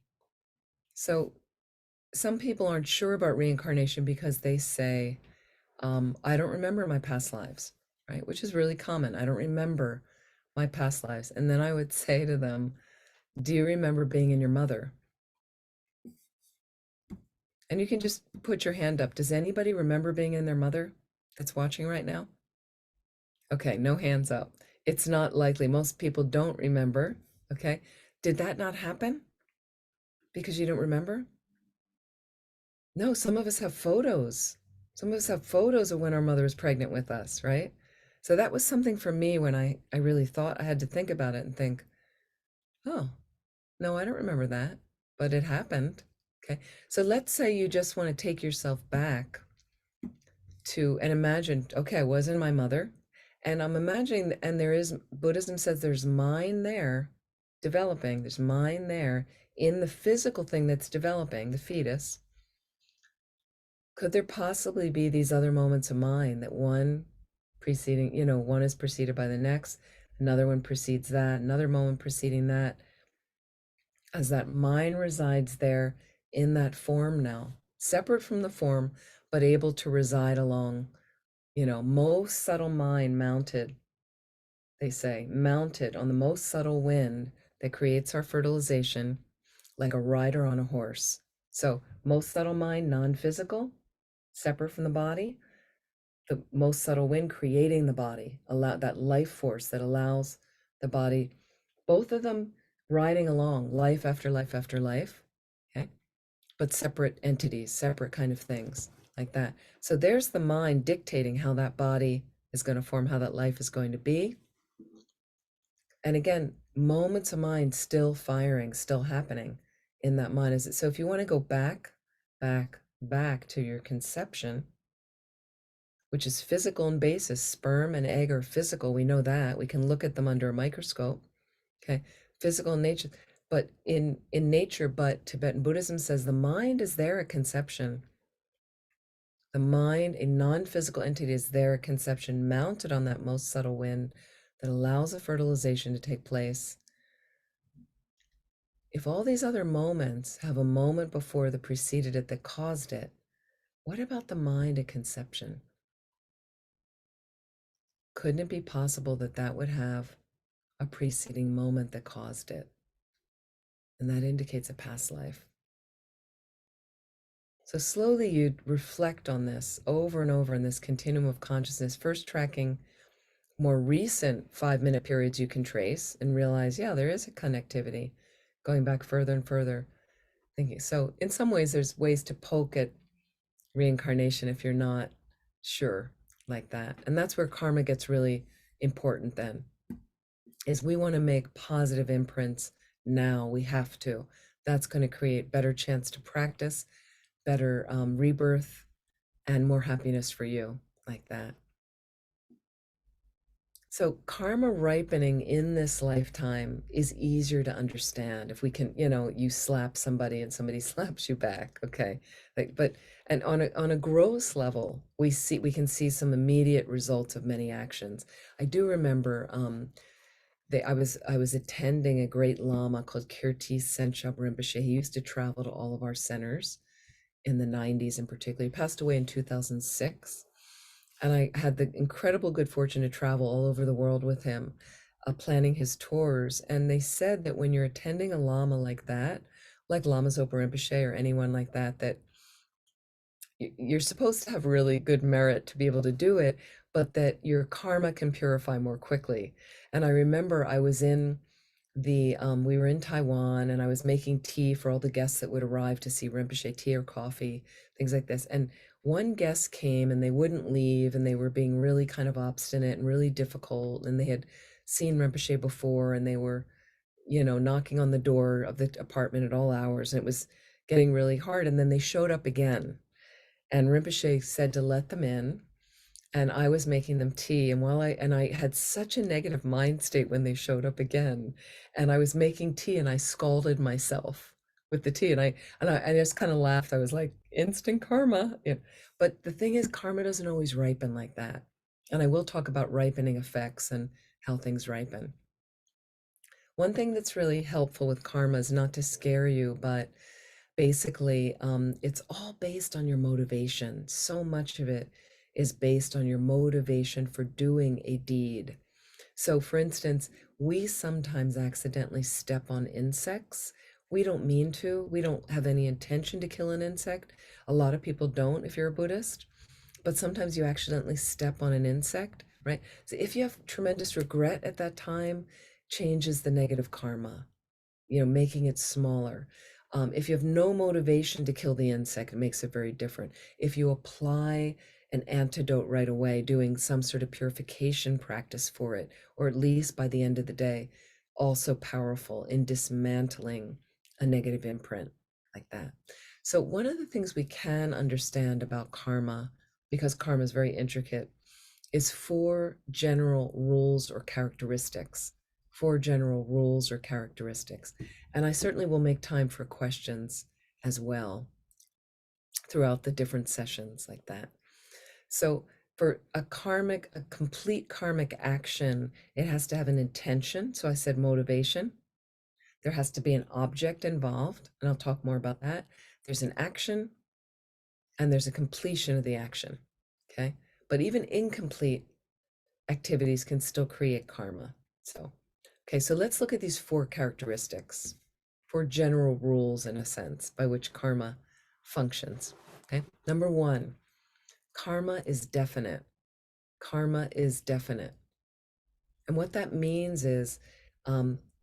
So some people aren't sure about reincarnation because they say, I don't remember my past lives, right? Which is really common. I don't remember my past lives. And then I would say to them, do you remember being in your mother? And you can just put your hand up. Does anybody remember being in their mother that's watching right now? Okay, no hands up. It's not likely. Most people don't remember. Okay. Did that not happen because you don't remember? No, some of us have photos. Some of us have photos of when our mother was pregnant with us, right? So that was something for me when I really thought I had to think about it and think, oh, no, I don't remember that, but it happened. Okay. So let's say you just want to take yourself back to and imagine, okay, I was in my mother, and I'm imagining, and there is, Buddhism says there's mind there developing, there's mind there in the physical thing that's developing, the fetus. Could there possibly be these other moments of mind that one preceding, one is preceded by the next, another one precedes that, another moment preceding that, as that mind resides there in that form now, separate from the form, but able to reside along, most subtle mind mounted, they say, mounted on the most subtle wind that creates our fertilization, like a rider on a horse. So, most subtle mind, non physical, separate from the body, the most subtle wind creating the body, allow that life force that allows the body, both of them riding along life after life after life, okay, but separate entities, separate kind of things like that. So there's the mind dictating how that body is going to form, how that life is going to be. And again, moments of mind still firing, still happening in that mind. Is it so? If you want to go back to your conception, which is physical in basis, sperm and egg are physical. We know that. We can look at them under a microscope. Okay, physical in nature, but in nature. But Tibetan Buddhism says the mind is there at conception. The mind, a non-physical entity, is there at conception, mounted on that most subtle wind that allows a fertilization to take place. If all these other moments have a moment before that preceded it that caused it, what about the mind at conception? Couldn't it be possible that that would have a preceding moment that caused it? And that indicates a past life. So slowly you'd reflect on this over and over in this continuum of consciousness, first tracking more recent 5-minute periods you can trace and realize, yeah, there is a connectivity going back further and further. Thinking so, in some ways, there's ways to poke at reincarnation if you're not sure, like that. And that's where karma gets really important then, is we want to make positive imprints now. We have to. That's going to create better chance to practice, better rebirth, and more happiness for you, like that. So karma ripening in this lifetime is easier to understand if we can, you slap somebody and somebody slaps you back, okay? But and on a gross level, we can see some immediate results of many actions. I do remember I was attending a great Lama called Kirti Senchab Rinpoche. He used to travel to all of our centers in the 90s in particular. He passed away in 2006. And I had the incredible good fortune to travel all over the world with him, planning his tours. And they said that when you're attending a Lama like that, like Lama Zopa Rinpoche or anyone like that, that you're supposed to have really good merit to be able to do it, but that your karma can purify more quickly. And I remember I was in we were in Taiwan, and I was making tea for all the guests that would arrive to see Rinpoche, tea or coffee, things like this. And one guest came and they wouldn't leave, and they were being really kind of obstinate and really difficult. And they had seen Rinpoche before, and they were, knocking on the door of the apartment at all hours. And it was getting really hard. And then they showed up again. And Rinpoche said to let them in, and I was making them tea. And I had such a negative mind state when they showed up again, and I was making tea and I scalded myself with the tea, and I just kind of laughed. I was like, instant karma. Yeah. But the thing is, karma doesn't always ripen like that. And I will talk about ripening effects and how things ripen. One thing that's really helpful with karma is not to scare you, but basically, it's all based on your motivation. So much of it is based on your motivation for doing a deed. So, for instance, we sometimes accidentally step on insects. We don't mean to, we don't have any intention to kill an insect. A lot of people don't if you're a Buddhist, but sometimes you accidentally step on an insect, right? So, if you have tremendous regret at that time, changes the negative karma, making it smaller. If you have no motivation to kill the insect, it makes it very different. If you apply an antidote right away, doing some sort of purification practice for it, or at least by the end of the day, also powerful in dismantling a negative imprint like that. So one of the things we can understand about karma, because karma is very intricate, is 4 general rules or characteristics. And I certainly will make time for questions as well throughout the different sessions like that. So for a complete karmic action, it has to have an intention. So I said motivation. There has to be an object involved, and I'll talk more about that. There's an action, and there's a completion of the action. Okay. But even incomplete activities can still create karma. So, okay, so let's look at these 4 characteristics, 4 general rules in a sense by which karma functions. Okay, number 1, karma is definite. Karma is definite. And what that means is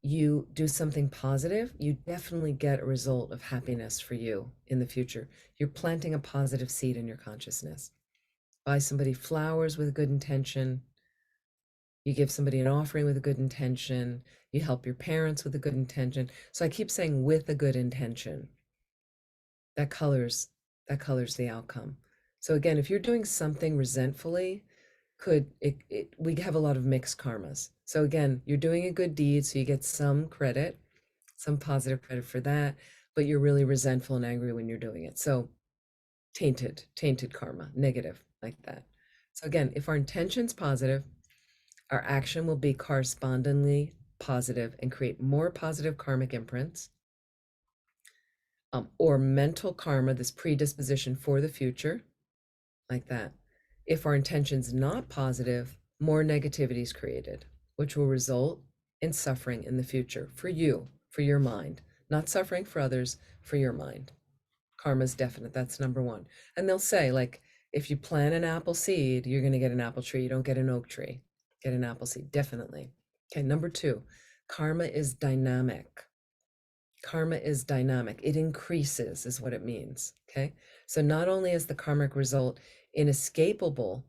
you do something positive, you definitely get a result of happiness for you in the future. You're planting a positive seed in your consciousness. Buy somebody flowers with a good intention. You give somebody an offering with a good intention. You help your parents with a good intention. So I keep saying with a good intention. That colors the outcome. So again, if you're doing something resentfully, we have a lot of mixed karmas. So again, you're doing a good deed, so you get some credit, some positive credit for that, but you're really resentful and angry when you're doing it. So tainted karma, negative like that. So again, if our intention's positive, our action will be correspondingly positive and create more positive karmic imprints, or mental karma, this predisposition for the future, like that. If our intention's not positive, more negativity is created, which will result in suffering in the future for you, for your mind, not suffering for others, for your mind. Karma is definite. That's number 1. And they'll say, like, if you plant an apple seed, you're going to get an apple tree. You don't get an oak tree. Get an apple seed, definitely. Okay, number 2, karma is dynamic. Karma is dynamic. It increases, is what it means. Okay, so not only is the karmic result inescapable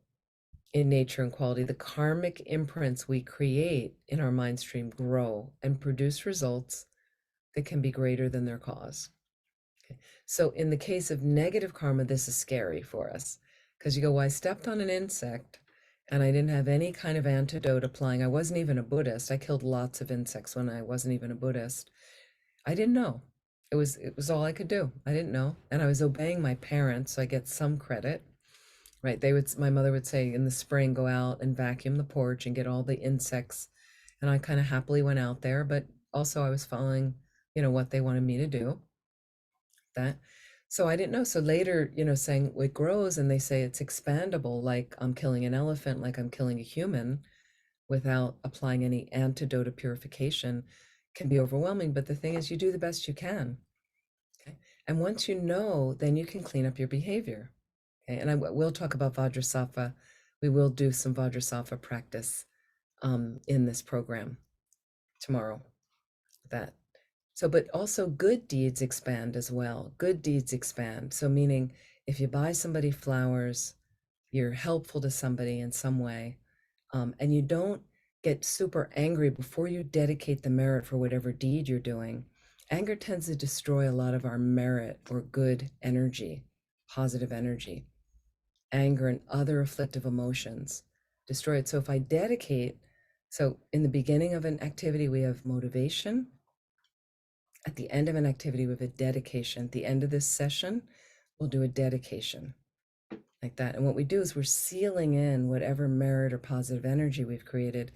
in nature and quality, the karmic imprints we create in our mind stream grow and produce results that can be greater than their cause. Okay. So in the case of negative karma, this is scary for us because you go, well, I stepped on an insect and I didn't have any kind of antidote applying. I wasn't even a Buddhist. I killed lots of insects when I wasn't even a Buddhist. I didn't know. It was all I could do. I didn't know. And I was obeying my parents, so I get some credit. Right? My mother would say in the spring, go out and vacuum the porch and get all the insects. And I kind of happily went out there, but also I was following, what they wanted me to do. That. So I didn't know. So later, saying it grows and they say it's expandable, like I'm killing an elephant, like I'm killing a human without applying any antidote of purification can be overwhelming. But the thing is, you do the best you can. Okay. And once you know, then you can clean up your behavior. Okay. And we'll talk about Vajrasattva. We will do some Vajrasattva practice in this program tomorrow. But also good deeds expand as well. Good deeds expand. So meaning if you buy somebody flowers, you're helpful to somebody in some way, and you don't get super angry before you dedicate the merit for whatever deed you're doing. Anger tends to destroy a lot of our merit or good energy, positive energy. Anger and other afflictive emotions destroy it. So if I dedicate, so in the beginning of an activity, we have motivation. At the end of an activity, we have a dedication. At the end of this session, we'll do a dedication like that. And what we do is we're sealing in whatever merit or positive energy we've created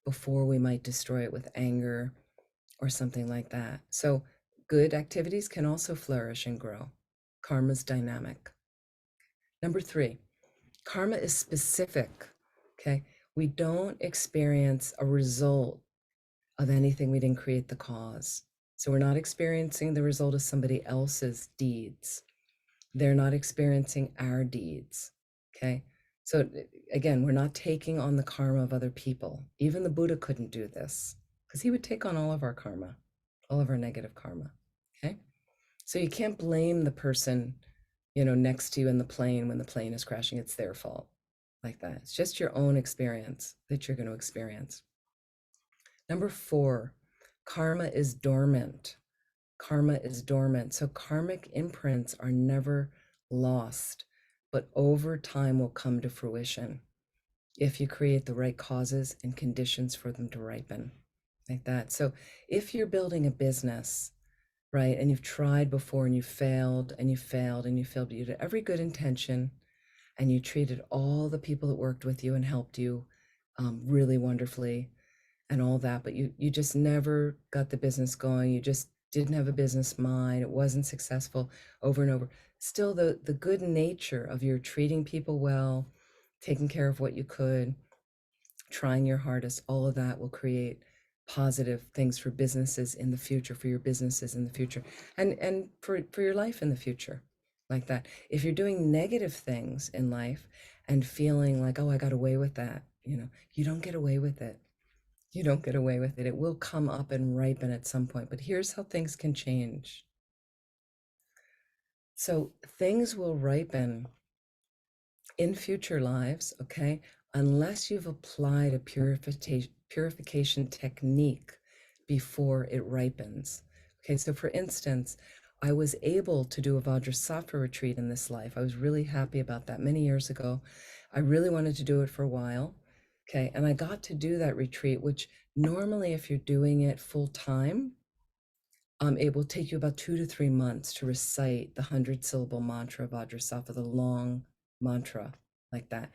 before we might destroy it with anger or something like that. So good activities can also flourish and grow. Karma's dynamic. Number 3, karma is specific. Okay. We don't experience a result of anything. We didn't create the cause. So we're not experiencing the result of somebody else's deeds. They're not experiencing our deeds. Okay. So again, we're not taking on the karma of other people. Even the Buddha couldn't do this because he would take on all of our karma, all of our negative karma. Okay. So you can't blame the person, next to you in the plane when the plane is crashing. It's their fault, like that. It's just your own experience that you're going to experience. Number 4, karma is dormant. Karma is dormant. So karmic imprints are never lost, but over time will come to fruition if you create the right causes and conditions for them to ripen, like that. So if you're building a business, right, and you've tried before and you failed and you failed and you failed, but you had every good intention and you treated all the people that worked with you and helped you really wonderfully and all that, but you just never got the business going. You just didn't have a business mind. It wasn't successful over and over. Still, the good nature of your treating people well, taking care of what you could, trying your hardest, all of that will create positive things for businesses in the future, for your businesses in the future, and for your life in the future, like that. If you're doing negative things in life and feeling like, oh, I got away with that, you don't get away with it. You don't get away with it. It will come up and ripen at some point. But here's how things can change. So things will ripen in future lives, okay, unless you've applied a purification technique before it ripens. Okay, so for instance, I was able to do a Vajrasattva retreat in this life. I was really happy about that many years ago. I really wanted to do it for a while. Okay, and I got to do that retreat, which normally if you're doing it full time, it will take you about 2 to 3 months to recite the 100-syllable mantra of Vajrasattva, the long mantra like that.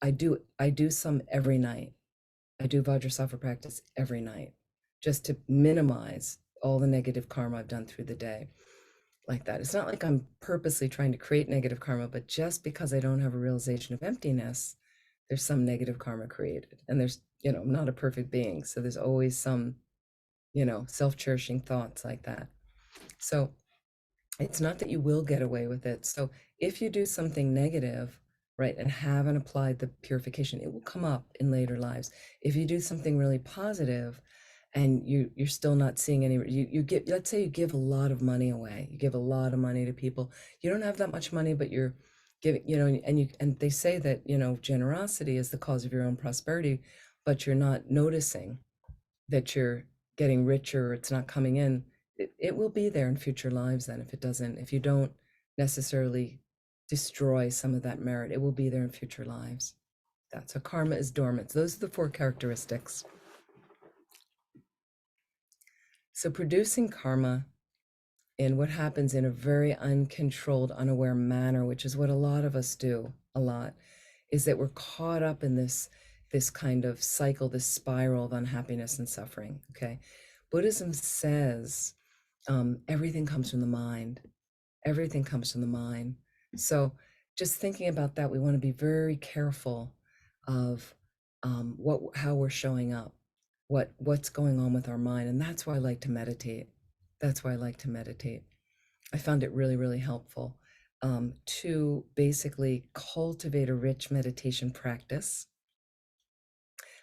I do some every night. I do Vajrasattva practice every night just to minimize all the negative karma I've done through the day, like that. It's not like I'm purposely trying to create negative karma, but just because I don't have a realization of emptiness, there's some negative karma created. And there's, I'm not a perfect being. So there's always some, self-cherishing thoughts like that. So it's not that you will get away with it. So if you do something negative, right, and haven't applied the purification, it will come up in later lives. If you do something really positive and you're still not seeing any, you get, let's say you give a lot of money away, you give a lot of money to people, you don't have that much money, but you're giving, and they say that, generosity is the cause of your own prosperity, but you're not noticing that you're getting richer, it's not coming in. It will be there in future lives then if you don't necessarily destroy some of that merit, it will be there in future lives. That's so karma is dormant. Those are the 4 characteristics. So producing karma in what happens in a very uncontrolled, unaware manner, which is what a lot of us do a lot, is that we're caught up in this kind of cycle, this spiral of unhappiness and suffering. Okay. Buddhism says everything comes from the mind. Everything comes from the mind. So just thinking about that, we want to be very careful of how we're showing up, what's going on with our mind. And that's why I like to meditate. That's why I like to meditate. I found it really, really helpful to basically cultivate a rich meditation practice.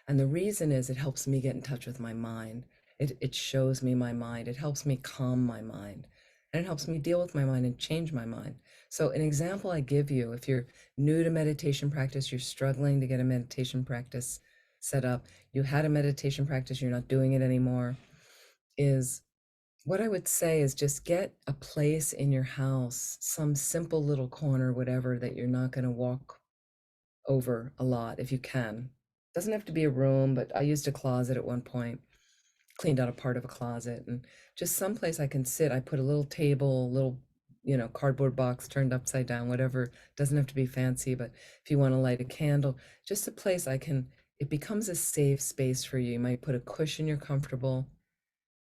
And the reason is it helps me get in touch with my mind. It shows me my mind. It helps me calm my mind. And it helps me deal with my mind and change my mind. So an example I give you, if you're new to meditation practice, you're struggling to get a meditation practice set up, you had a meditation practice, you're not doing it anymore, is what I would say is just get a place in your house, some simple little corner, whatever, that you're not going to walk over a lot if you can. Doesn't have to be a room, but I used a closet at one point, cleaned out a part of a closet, and just someplace I can sit. I put a little table, a little, cardboard box turned upside down, whatever. Doesn't have to be fancy, but if you want to light a candle, just a place it becomes a safe space for you. You might put a cushion you're comfortable.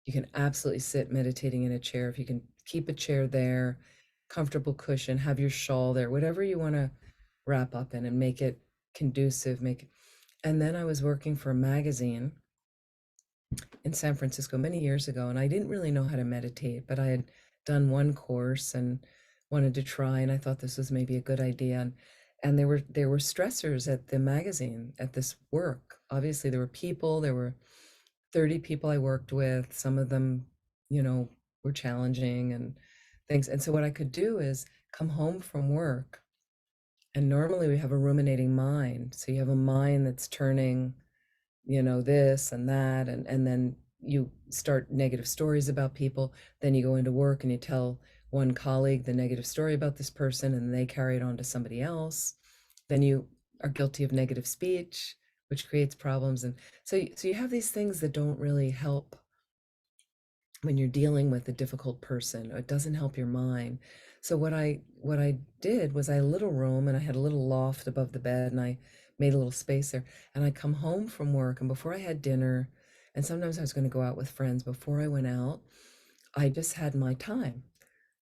You can absolutely sit meditating in a chair. If you can keep a chair there, comfortable cushion, have your shawl there, whatever you want to wrap up in and make it conducive, make it. And then I was working for a magazine in San Francisco many years ago, and I didn't really know how to meditate, but I had done one course and wanted to try, and I thought this was maybe a good idea. And there were stressors at the magazine at this work. Obviously, there were people, there were 30 people I worked with. Some of them, were challenging and things. And so what I could do is come home from work, and normally we have a ruminating mind. So you have a mind that's turning, this and that, and then you start negative stories about people. Then you go into work and you tell one colleague the negative story about this person, and they carry it on to somebody else. Then you are guilty of negative speech, which creates problems. And so you have these things that don't really help when you're dealing with a difficult person, or it doesn't help your mind. So what I did was I had a little room, and I had a little loft above the bed, and I made a little space there. And I come home from work, and before I had dinner, and sometimes I was going to go out with friends, before I went out, I just had my time.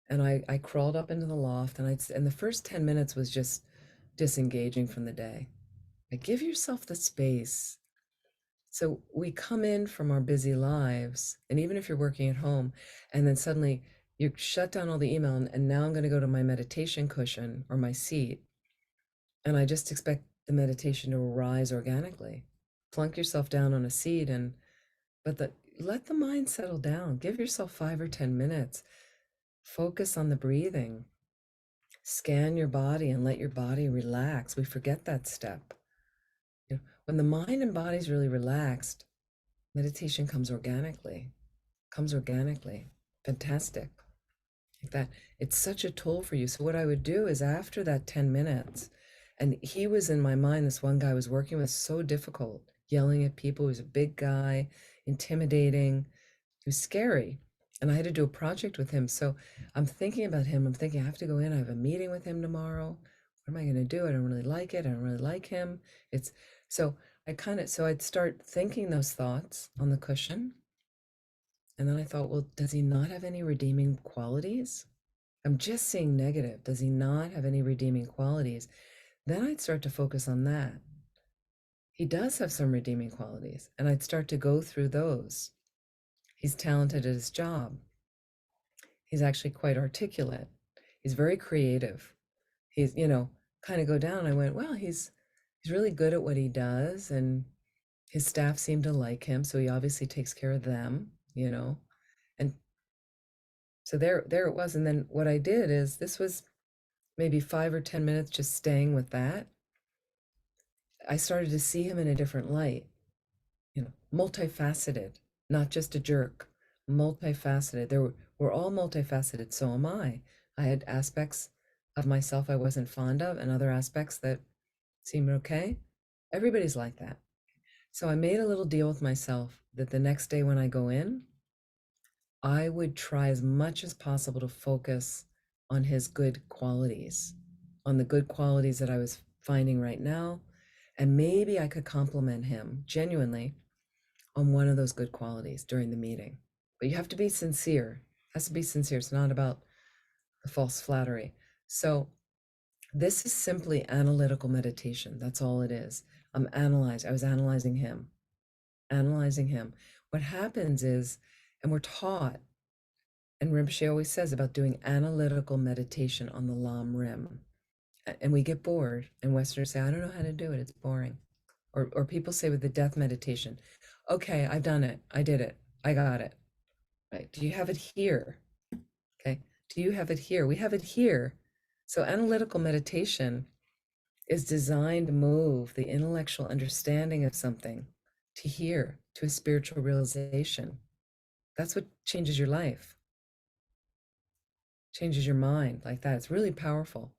And I crawled up into the loft, and the first 10 minutes was just disengaging from the day. Like, give yourself the space. So we come in from our busy lives, and even if you're working at home, and then suddenly you shut down all the email, and now I'm going to go to my meditation cushion or my seat, and I just expect the meditation to arise organically. Plunk yourself down on a seat, let the mind settle down. Give yourself 5 or 10 minutes. Focus on the breathing. Scan your body and let your body relax. We forget that step. When the mind and body is really relaxed, meditation comes organically. Fantastic. Like that. It's such a tool for you. So what I would do is, after that 10 minutes, and he was in my mind, this one guy I was working with, so difficult, yelling at people. He was a big guy, intimidating. He was scary. And I had to do a project with him. So I'm thinking about him. I'm thinking, I have to go in. I have a meeting with him tomorrow. What am I going to do? I don't really like it. I don't really like him. So I'd start thinking those thoughts on the cushion. And then I thought, well, does he not have any redeeming qualities? I'm just seeing negative. Does he not have any redeeming qualities? Then I'd start to focus on that. He does have some redeeming qualities, and I'd start to go through those. He's talented at his job. He's actually quite articulate. He's very creative. He's, kind of go down. I went, well, he's really good at what he does, and his staff seem to like him, so he obviously takes care of them, And so there it was. And then what I did is, this was maybe 5 or 10 minutes just staying with that. I started to see him in a different light, multifaceted, not just a jerk, multifaceted. We're all multifaceted. So am I. I had aspects of myself I wasn't fond of, and other aspects that seemed okay. Everybody's like that. So I made a little deal with myself that the next day when I go in, I would try as much as possible to focus on his good qualities, on the good qualities that I was finding right now. And maybe I could compliment him genuinely on one of those good qualities during the meeting. But you have to be sincere. It has to be sincere. It's not about the false flattery. So this is simply analytical meditation. That's all it is. I was analyzing him. What happens is, and we're taught, and Rinpoche always says about doing analytical meditation on the Lam Rim. And we get bored, and Westerners say, I don't know how to do it. It's boring. Or people say with the death meditation, okay, I've done it. I did it. I got it. Right. Do you have it here? Okay. Do you have it here? We have it here. So analytical meditation is designed to move the intellectual understanding of something to here, to a spiritual realization. That's what changes your life, changes your mind like that. It's really powerful.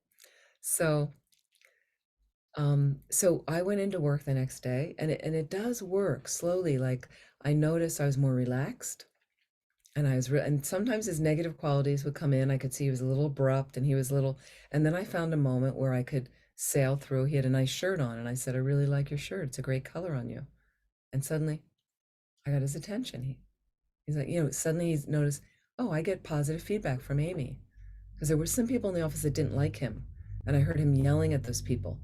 So I went into work the next day, and it does work slowly. Like, I noticed I was more relaxed, and and sometimes his negative qualities would come in. I could see he was a little abrupt, and and then I found a moment where I could sail through. He had a nice shirt on, and I said, I really like your shirt. It's a great color on you. And suddenly I got his attention. He's like, suddenly he's noticed, oh, I get positive feedback from Amy. Because there were some people in the office that didn't like him. And I heard him yelling at those people.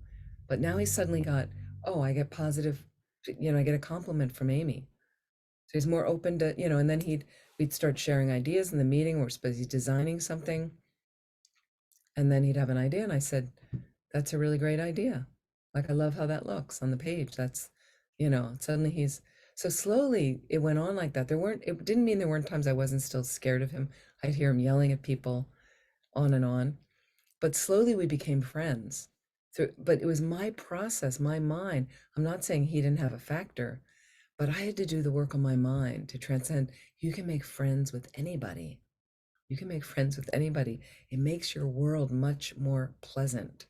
But now he's suddenly got, oh, I get positive, I get a compliment from Amy. So he's more open to, and then we'd start sharing ideas in the meeting. We're supposed to be designing something. And then he'd have an idea. And I said, that's a really great idea. Like, I love how that looks on the page. That's, suddenly so slowly it went on like that. It didn't mean there weren't times I wasn't still scared of him. I'd hear him yelling at people on and on. But slowly we became friends. But it was my process, my mind. I'm not saying he didn't have a factor, but I had to do the work on my mind to transcend. You can make friends with anybody. You can make friends with anybody. It makes your world much more pleasant,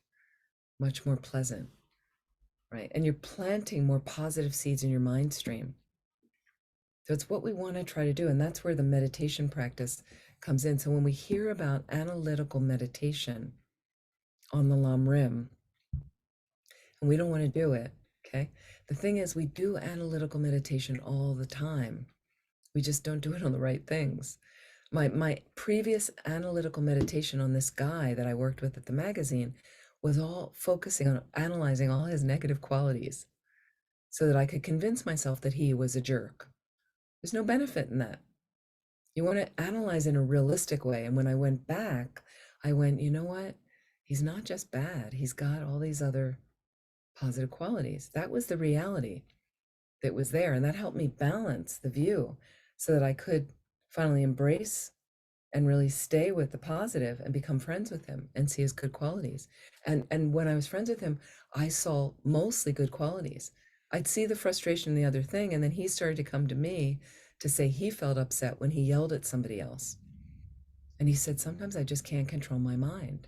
right? And you're planting more positive seeds in your mind stream. So it's what we want to try to do. And that's where the meditation practice comes in. So when we hear about analytical meditation on the Lam Rim, and we don't want to do it, okay? The thing is, we do analytical meditation all the time. We just don't do it on the right things. My previous analytical meditation on this guy that I worked with at the magazine was all focusing on analyzing all his negative qualities so that I could convince myself that he was a jerk. There's no benefit in that. You want to analyze in a realistic way. And when I went back, I went, you know what? He's not just bad. He's got all these other positive qualities. That was the reality that was there. And that helped me balance the view so that I could finally embrace and really stay with the positive and become friends with him and see his good qualities. And when I was friends with him, I saw mostly good qualities. I'd see the frustration in the other thing, and then he started to come to me to say he felt upset when he yelled at somebody else. And he said, sometimes I just can't control my mind.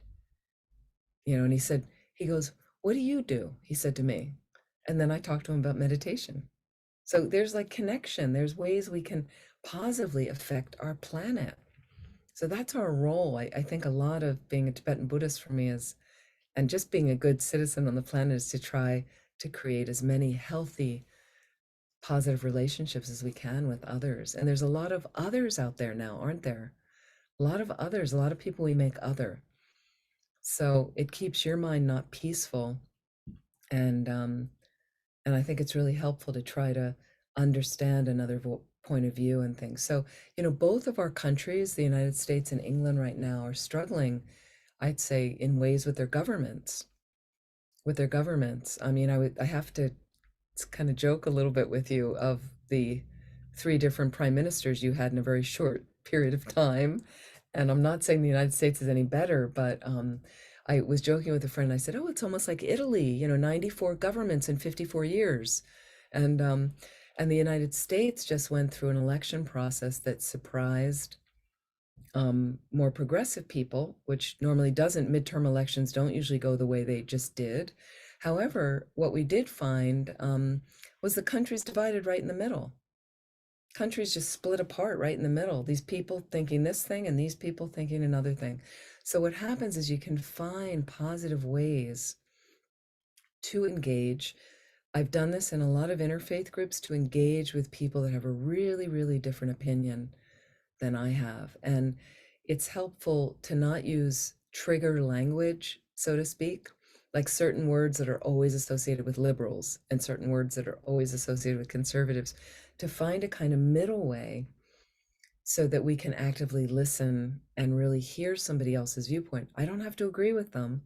And he goes, what do you do? He said to me. And then I talked to him about meditation. So there's like connection. There's ways we can positively affect our planet. So that's our role. I think a lot of being a Tibetan Buddhist for me is, and just being a good citizen on the planet, is to try to create as many healthy, positive relationships as we can with others. And there's a lot of others out there now, aren't there? A lot of others, a lot of people we make other. So it keeps your mind not peaceful. And I think it's really helpful to try to understand another point of view and things. So, both of our countries, the United States and England right now, are struggling, I'd say, in ways with their governments. I mean, I have to kind of joke a little bit with you of the 3 different prime ministers you had in a very short period of time. And I'm not saying the United States is any better, but I was joking with a friend. I said, oh, it's almost like Italy, 94 governments in 54 years. And the United States just went through an election process that surprised more progressive people, which normally doesn't. Midterm elections don't usually go the way they just did. However, what we did find was the country's divided right in the middle. Countries just split apart right in the middle. These people thinking this thing and these people thinking another thing. So what happens is you can find positive ways to engage. I've done this in a lot of interfaith groups, to engage with people that have a really, really different opinion than I have. And it's helpful to not use trigger language, so to speak, like certain words that are always associated with liberals and certain words that are always associated with conservatives, to find a kind of middle way so that we can actively listen and really hear somebody else's viewpoint. I don't have to agree with them,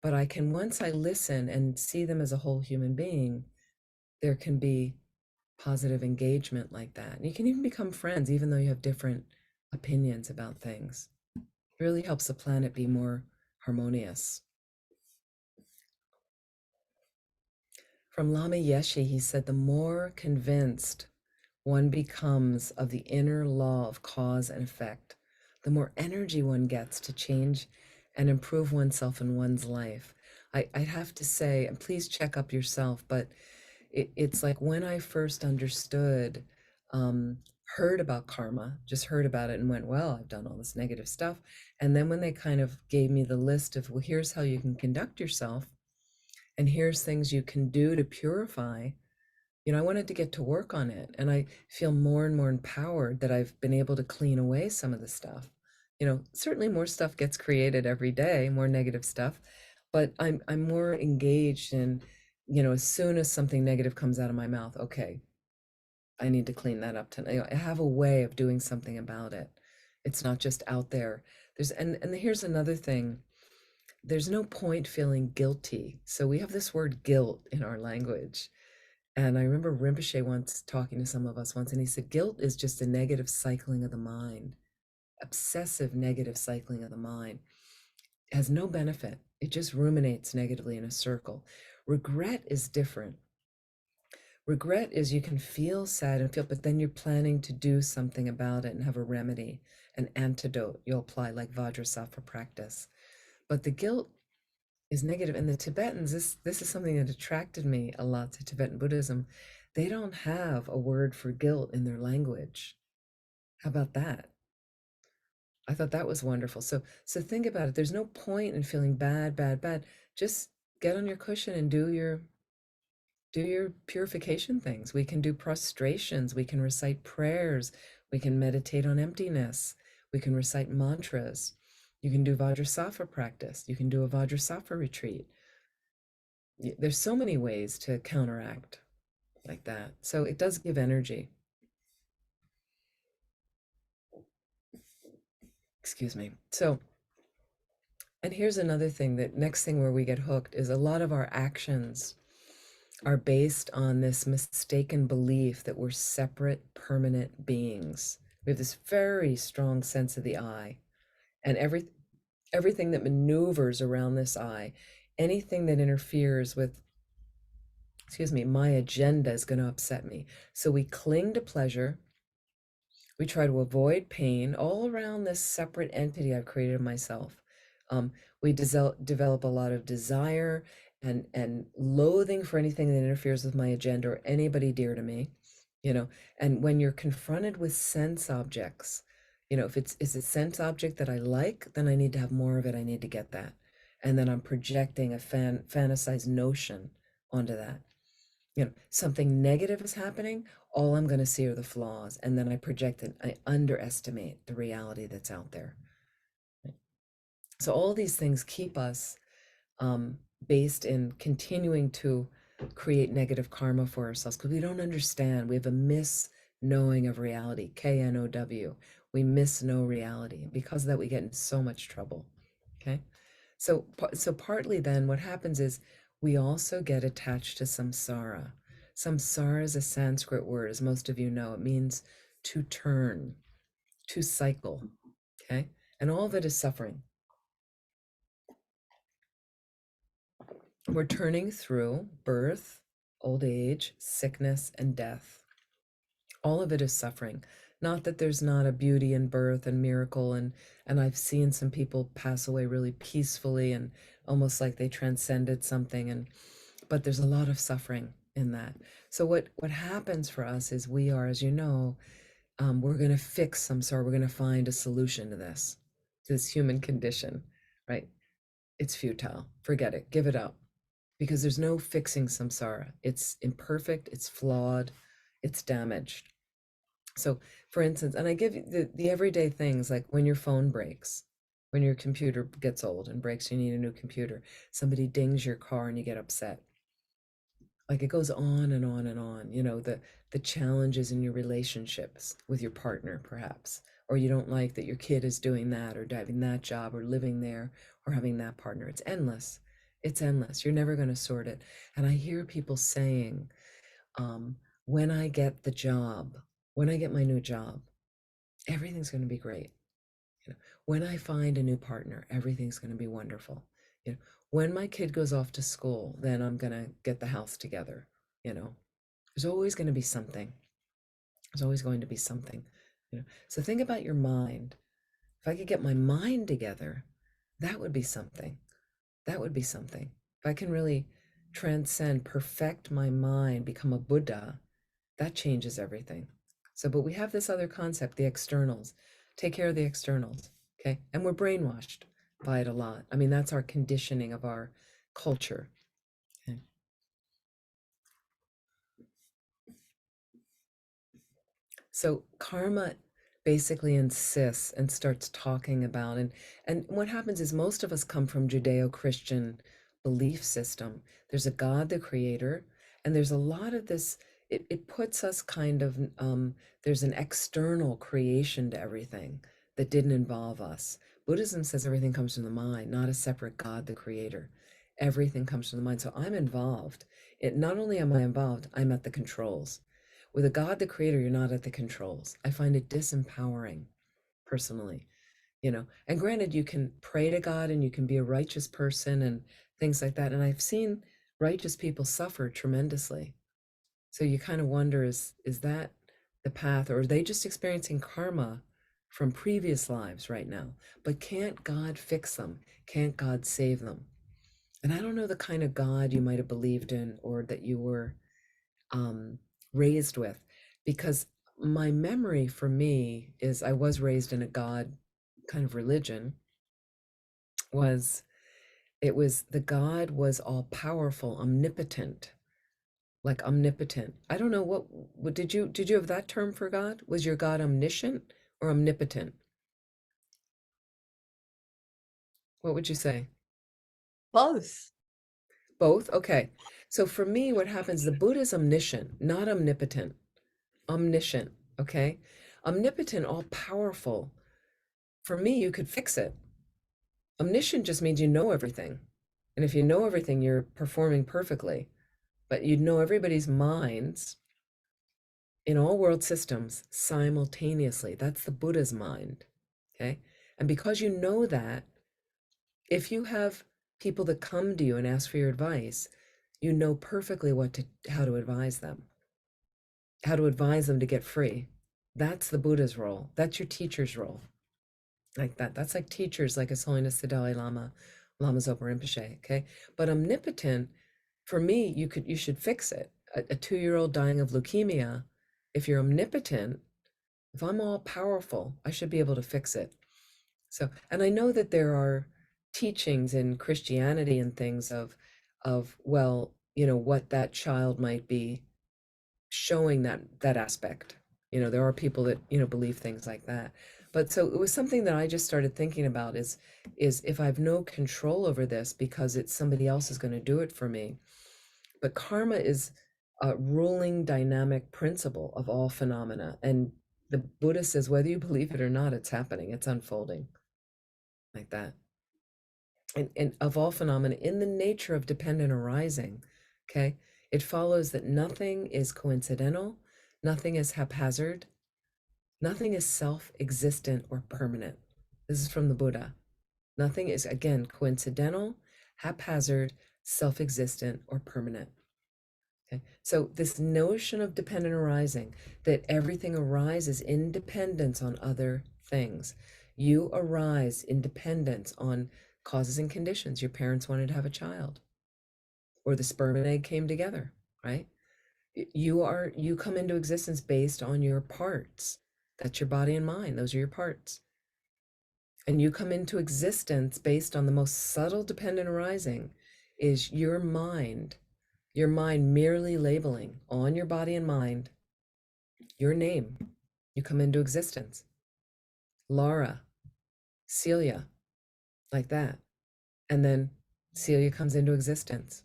but I can, once I listen and see them as a whole human being, there can be positive engagement like that. And you can even become friends, even though you have different opinions about things. It really helps the planet be more harmonious. From Lama Yeshe, he said, the more convinced one becomes of the inner law of cause and effect, the more energy one gets to change and improve oneself in one's life. I'd have to say, and please check up yourself, but it's like when I first understood, heard about karma, just heard about it and went, well, I've done all this negative stuff. And then when they kind of gave me the list of, well, here's how you can conduct yourself, and here's things you can do to purify I wanted to get to work on it. And I feel more and more empowered that I've been able to clean away some of the stuff. Certainly more stuff gets created every day, more negative stuff, but I'm more engaged in, as soon as something negative comes out of my mouth, okay, I need to clean that up tonight. I have a way of doing something about it. It's not just out there. And here's another thing. There's no point feeling guilty. So we have this word guilt in our language. And I remember Rinpoche once talking to some of us once, and he said, guilt is just a negative cycling of the mind, obsessive negative cycling of the mind. It has no benefit. It just ruminates negatively in a circle. Regret is different. Regret is you can feel sad and feel, but then you're planning to do something about it and have a remedy, an antidote you'll apply like Vajrasattva practice. But the guilt is negative. And the Tibetans, this is something that attracted me a lot to Tibetan Buddhism. They don't have a word for guilt in their language. How about that? I thought that was wonderful. So think about it. There's no point in feeling bad, bad, bad. Just get on your cushion and do your purification things. We can do prostrations, we can recite prayers, we can meditate on emptiness, we can recite mantras. You can do Vajrasattva practice. You can do a Vajrasattva retreat. There's so many ways to counteract like that. So it does give energy. Excuse me. So, and here's another thing, that next thing where we get hooked is a lot of our actions are based on this mistaken belief that we're separate, permanent beings. We have this very strong sense of the I, and everything that maneuvers around this I, anything that interferes with, my agenda is going to upset me. So we cling to pleasure. We try to avoid pain all around this separate entity I've created of myself. We develop a lot of desire and loathing for anything that interferes with my agenda or anybody dear to me, and when you're confronted with sense objects, if it's a sense object that I like, then I need to have more of it. I need to get that. And then I'm projecting a fantasized notion onto that. Something negative is happening, all I'm going to see are the flaws. And then I project it. I underestimate the reality that's out there. So all these things keep us based in continuing to create negative karma for ourselves because we don't understand. We have a misknowing of reality, K-N-O-W. We misknow reality. And because of that, we get in so much trouble. Okay. So partly then what happens is we also get attached to samsara. Samsara is a Sanskrit word, as most of you know. It means to turn, to cycle. Okay. And all of it is suffering. We're turning through birth, old age, sickness, and death. All of it is suffering. Not that there's not a beauty in birth and miracle, and I've seen some people pass away really peacefully and almost like they transcended something, but there's a lot of suffering in that. So what happens for us is we are, as you know, we're going to fix samsara. We're going to find a solution to this human condition, right? It's futile. Forget it. Give it up. Because there's no fixing samsara. It's imperfect, it's flawed, it's damaged. So for instance, and I give you the everyday things, like when your phone breaks, when your computer gets old and breaks, you need a new computer, somebody dings your car and you get upset. Like it goes on and on and on, the challenges in your relationships with your partner, perhaps, or you don't like that your kid is doing that or driving that job or living there or having that partner. It's endless. It's endless. You're never going to sort it. And I hear people saying, when I get the job, when I get my new job, everything's going to be great. When I find a new partner, everything's going to be wonderful. When my kid goes off to school, then I'm going to get the house together. There's always going to be something. There's always going to be something. So think about your mind. If I could get my mind together, that would be something. That would be something. If I can really transcend, perfect my mind, become a Buddha, that changes everything. So, but we have this other concept, the externals. Take care of the externals, okay? And we're brainwashed by it a lot. I mean, that's our conditioning of our culture. Okay. So karma basically insists and starts talking about, and what happens is most of us come from Judeo-Christian belief system. There's a God, the creator, and there's a lot of this, it puts us kind of, there's an external creation to everything that didn't involve us. Buddhism says everything comes from the mind, not a separate God, the creator. Everything comes from the mind. So I'm involved. Not only am I involved, I'm at the controls. With a God, the creator, you're not at the controls. I find it disempowering personally, and granted, you can pray to God and you can be a righteous person and things like that. And I've seen righteous people suffer tremendously. So you kind of wonder, is that the path, or are they just experiencing karma from previous lives right now? But can't God fix them? Can't God save them? And I don't know the kind of God you might have believed in or that you were raised with, because my memory for me is I was raised in a God kind of religion. The God was all powerful, omnipotent, like omnipotent. I don't know what did you have that term for God? Was your God omniscient or omnipotent? What would you say? Both. Both? Okay. So for me, what happens, the Buddha is omniscient, not omnipotent. Omniscient, okay? Omnipotent, all powerful. For me, you could fix it. Omniscient just means you know everything. And if you know everything, you're performing perfectly. But you'd know everybody's minds in all world systems simultaneously. That's the Buddha's mind, okay? And because you know that, if you have people that come to you and ask for your advice, you know perfectly how to advise them, to get free. That's the Buddha's role. That's your teacher's role. Like that. That's like teachers, like His Holiness the Dalai Lama, Lama Zopa Rinpoche, okay? But omnipotent, for me, you should fix it. A 2-year-old dying of leukemia, if you're omnipotent, if I'm all powerful, I should be able to fix it. So, and I know that there are teachings in Christianity and things of well, what that child might be showing, that aspect. There are people that believe things like that. But so it was something that I just started thinking about, is if I have no control over this because it's somebody else is going to do it for me. But karma is a ruling dynamic principle of all phenomena, and the Buddha says whether you believe it or not, it's happening, it's unfolding like that. And of all phenomena in the nature of dependent arising, okay, it follows that nothing is coincidental, nothing is haphazard, nothing is self-existent or permanent. This is from the Buddha. Nothing is, again, coincidental, haphazard, self-existent, or permanent. Okay, so this notion of dependent arising, that everything arises in dependence on other things. You arise in dependence on causes and conditions. Your parents wanted to have a child, or the sperm and egg came together, right? You come into existence based on your parts. That's your body and mind. Those are your parts. And you come into existence based on the most subtle dependent arising is your mind merely labeling on your body and mind your name. You come into existence. Laura, Celia, like that. And then Celia comes into existence.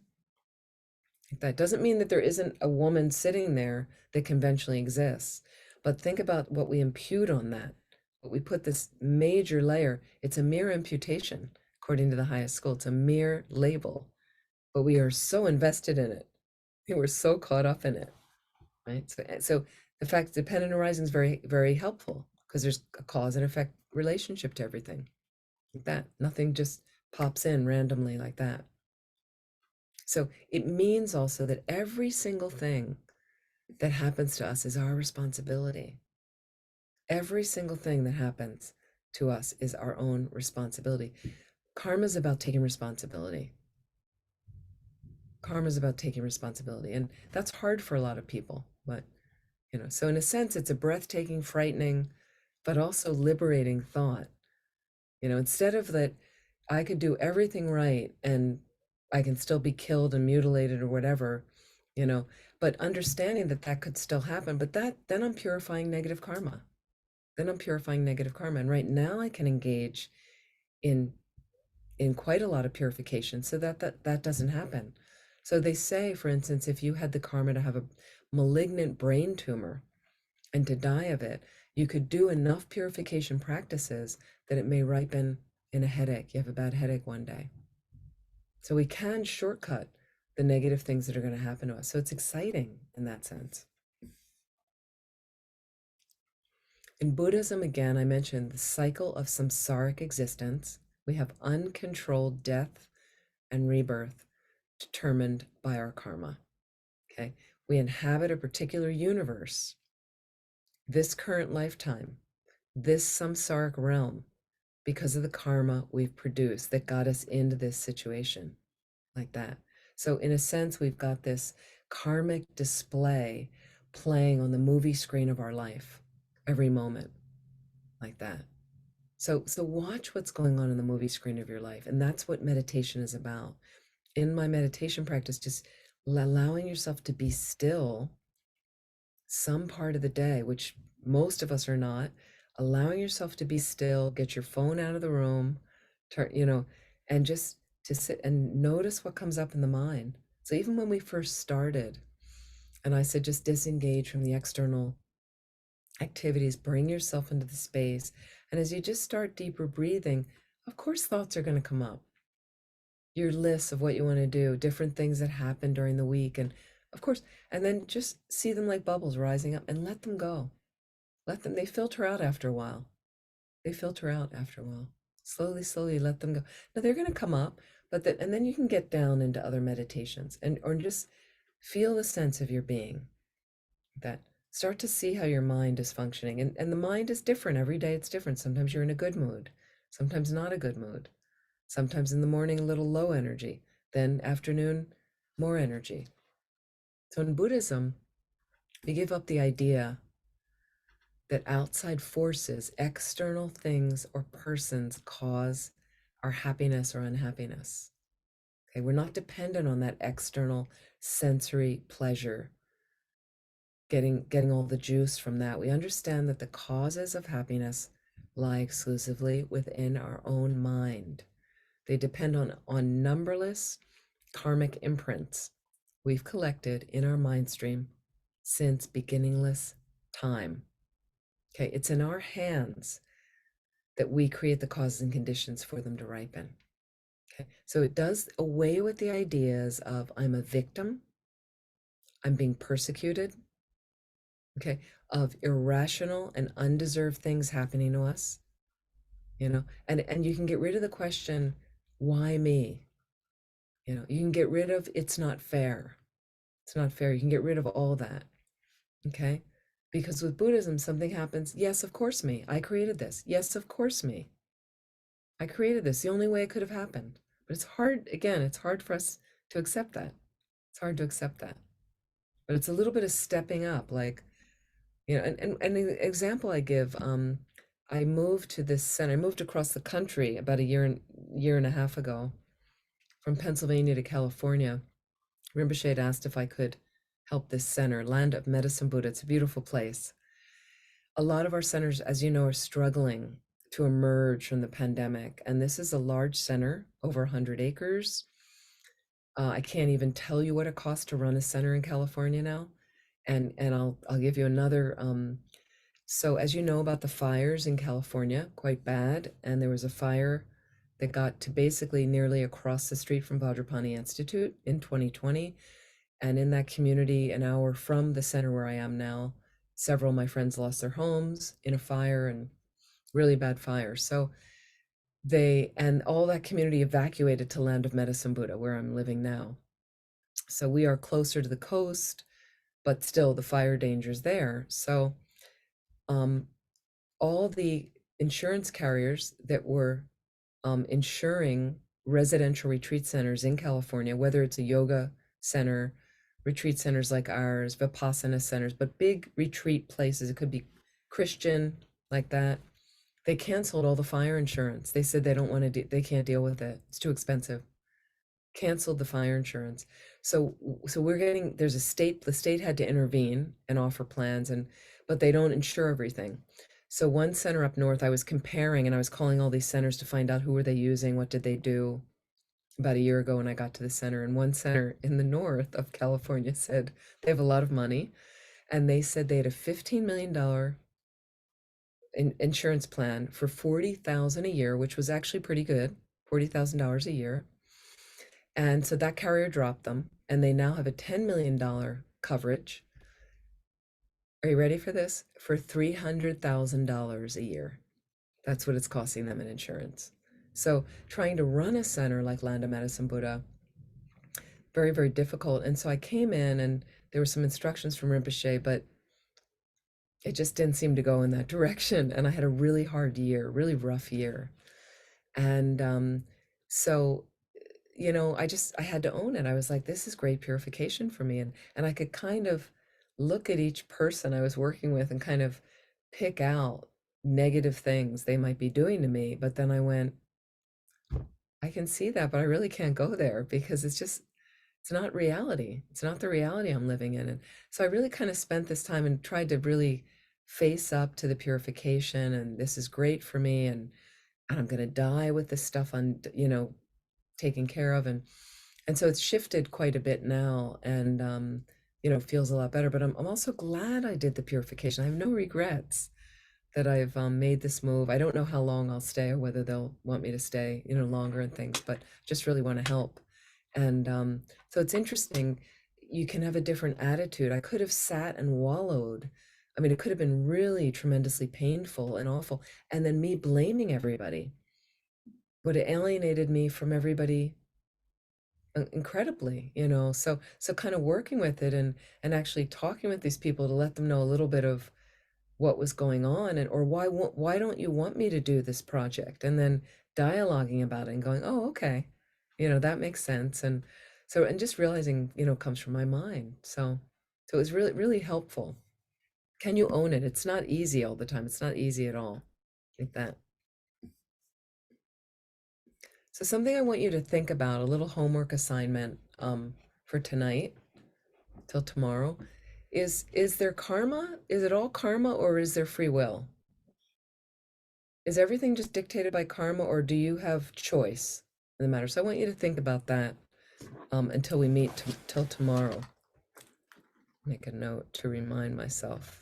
That doesn't mean that there isn't a woman sitting there that conventionally exists, but think about what we impute on that. What we put this major layer, it's a mere imputation, according to the highest school. It's a mere label, but we are so invested in it. We're so caught up in it, right? So the fact dependent arising is very, very helpful, because there's a cause and effect relationship to everything. Like that. Nothing just pops in randomly like that. So it means also that every single thing that happens to us is our responsibility. Every single thing that happens to us is our own responsibility. Karma is about taking responsibility. Karma is about taking responsibility. And that's hard for a lot of people. But, so in a sense, it's a breathtaking, frightening, but also liberating thought. Instead of that, I could do everything right and I can still be killed and mutilated or whatever, but understanding that that could still happen, but then I'm purifying negative karma. And right now I can engage in quite a lot of purification so that doesn't happen. So they say, for instance, if you had the karma to have a malignant brain tumor and to die of it, you could do enough purification practices that it may ripen in a headache. You have a bad headache one day. So we can shortcut the negative things that are going to happen to us. So it's exciting in that sense. In Buddhism, again, I mentioned the cycle of samsaric existence. We have uncontrolled death and rebirth determined by our karma. Okay, we inhabit a particular universe, this current lifetime, this samsaric realm, because of the karma we've produced that got us into this situation like that. So in a sense, we've got this karmic display playing on the movie screen of our life every moment like that. So watch what's going on in the movie screen of your life. And that's what meditation is about. In my meditation practice, just allowing yourself to be still some part of the day, which most of us are not, allowing yourself to be still, get your phone out of the room, and just to sit and notice what comes up in the mind. So even when we first started, and I said, just disengage from the external activities, bring yourself into the space. And as you just start deeper breathing, of course, thoughts are going to come up. Your lists of what you want to do, different things that happen during the week. And of course, and then just see them like bubbles rising up and let them go. They filter out after a while. Slowly let them go. Now they're going to come up, and then you can get down into other meditations or just feel the sense of your being. That start to see how your mind is functioning. And the mind is different. Every day it's different. Sometimes you're in a good mood, sometimes not a good mood. Sometimes in the morning, a little low energy, then afternoon, more energy. So in Buddhism, we give up the idea that outside forces, external things or persons cause our happiness or unhappiness. Okay, we're not dependent on that external sensory pleasure, getting all the juice from that. We understand that the causes of happiness lie exclusively within our own mind. They depend on numberless karmic imprints we've collected in our mind stream since beginningless time. Okay, it's in our hands that we create the causes and conditions for them to ripen. Okay, so it does away with the ideas of I'm a victim, I'm being persecuted, okay, of irrational and undeserved things happening to us, and you can get rid of the question, why me? You can get rid of it's not fair. You can get rid of all that. Okay? Because with Buddhism, something happens. Yes, of course me. I created this. Yes, of course me. I created this. The only way it could have happened. But it's hard, again, it's hard for us to accept that. But it's a little bit of stepping up, like, and the example I give, I moved to this center. I moved across the country about a year and a half ago from Pennsylvania to California. Rinpoche had asked if I could help this center, Land of Medicine Buddha. It's a beautiful place. A lot of our centers, as you know, are struggling to emerge from the pandemic. And this is a large center, over 100 acres. I can't even tell you what it costs to run a center in California now. And I'll give you another. So as you know about the fires in California, quite bad. And there was a fire that got to basically nearly across the street from Vajrapani Institute in 2020. And in that community, an hour from the center where I am now, several of my friends lost their homes in a fire, and really bad fire. So and all that community evacuated to Land of Medicine Buddha, where I'm living now. So we are closer to the coast, but still the fire danger's there. So all the insurance carriers that were insuring residential retreat centers in California, whether it's a yoga center, retreat centers like ours, Vipassana centers, but big retreat places, it could be Christian like that, they canceled all the fire insurance. They said they don't want to, they can't deal with it. It's too expensive. Canceled the fire insurance. So we're getting, the state had to intervene and offer plans, but they don't insure everything. So one center up north, I was comparing and I was calling all these centers to find out who were they using, what did they do, about a year ago when I got to the center. And one center in the north of California said they have a lot of money, and they said they had a $15 million insurance plan for $40,000 a year, which was actually pretty good, $40,000 a year. And so that carrier dropped them, and they now have a $10 million coverage. Are you ready for this? For $300,000 a year. That's what it's costing them in insurance. So trying to run a center like Land of Medicine Buddha, very, very difficult. And so I came in and there were some instructions from Rinpoche, but it just didn't seem to go in that direction. And I had a really hard year, really rough year. And so, I had to own it. I was like, this is great purification for me. And I could kind of look at each person I was working with and kind of pick out negative things they might be doing to me. But then I went, I can see that, but I really can't go there because it's not reality. It's not the reality I'm living in. And so I really kind of spent this time and tried to really face up to the purification, and this is great for me, and I'm going to die with this stuff on, taken care of. And so it's shifted quite a bit now, and it feels a lot better, but I'm also glad I did the purification. I have no regrets that I've made this move. I don't know how long I'll stay or whether they'll want me to stay, longer and things, but just really want to help. And so it's interesting. You can have a different attitude. I could have sat and wallowed. I mean, it could have been really tremendously painful and awful. And then me blaming everybody would have alienated me from everybody incredibly, so kind of working with it and actually talking with these people to let them know a little bit of what was going on, and or why don't you want me to do this project, and then dialoguing about it and going, oh, okay, that makes sense. And just realizing, comes from my mind. So it was really, really helpful. Can you own it? It's not easy all the time. It's not easy at all, like that. So something I want you to think about, a little homework assignment for tonight till tomorrow, is there karma? Is it all karma, or is there free will? Is everything just dictated by karma, or do you have choice in the matter? So I want you to think about that until we meet till tomorrow. Make a note to remind myself.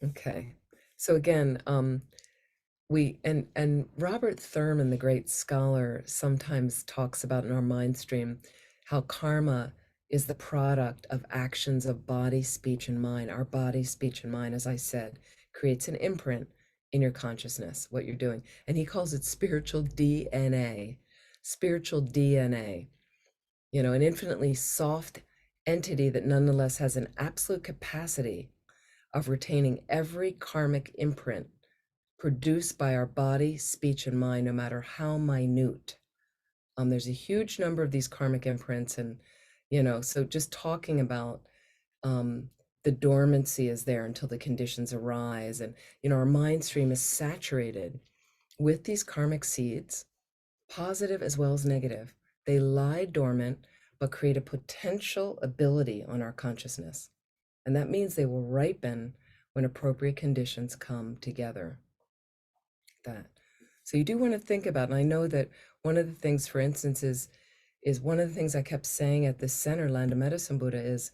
Okay. So again, and Robert Thurman, the great scholar, sometimes talks about in our mind stream how karma is the product of actions of body, speech, and mind. Our body, speech, and mind, as I said, creates an imprint in your consciousness, what you're doing. And he calls it spiritual DNA, an infinitely soft entity that nonetheless has an absolute capacity of retaining every karmic imprint produced by our body, speech, and mind, no matter how minute. There's a huge number of these karmic imprints, and so just talking about the dormancy is there until the conditions arise, and our mind stream is saturated with these karmic seeds, positive as well as negative. They lie dormant but create a potential ability on our consciousness, and that means they will ripen when appropriate conditions come together. That. So you do want to think about, and I know that one of the things, for instance, is one of the things I kept saying at this center, Land of Medicine Buddha, is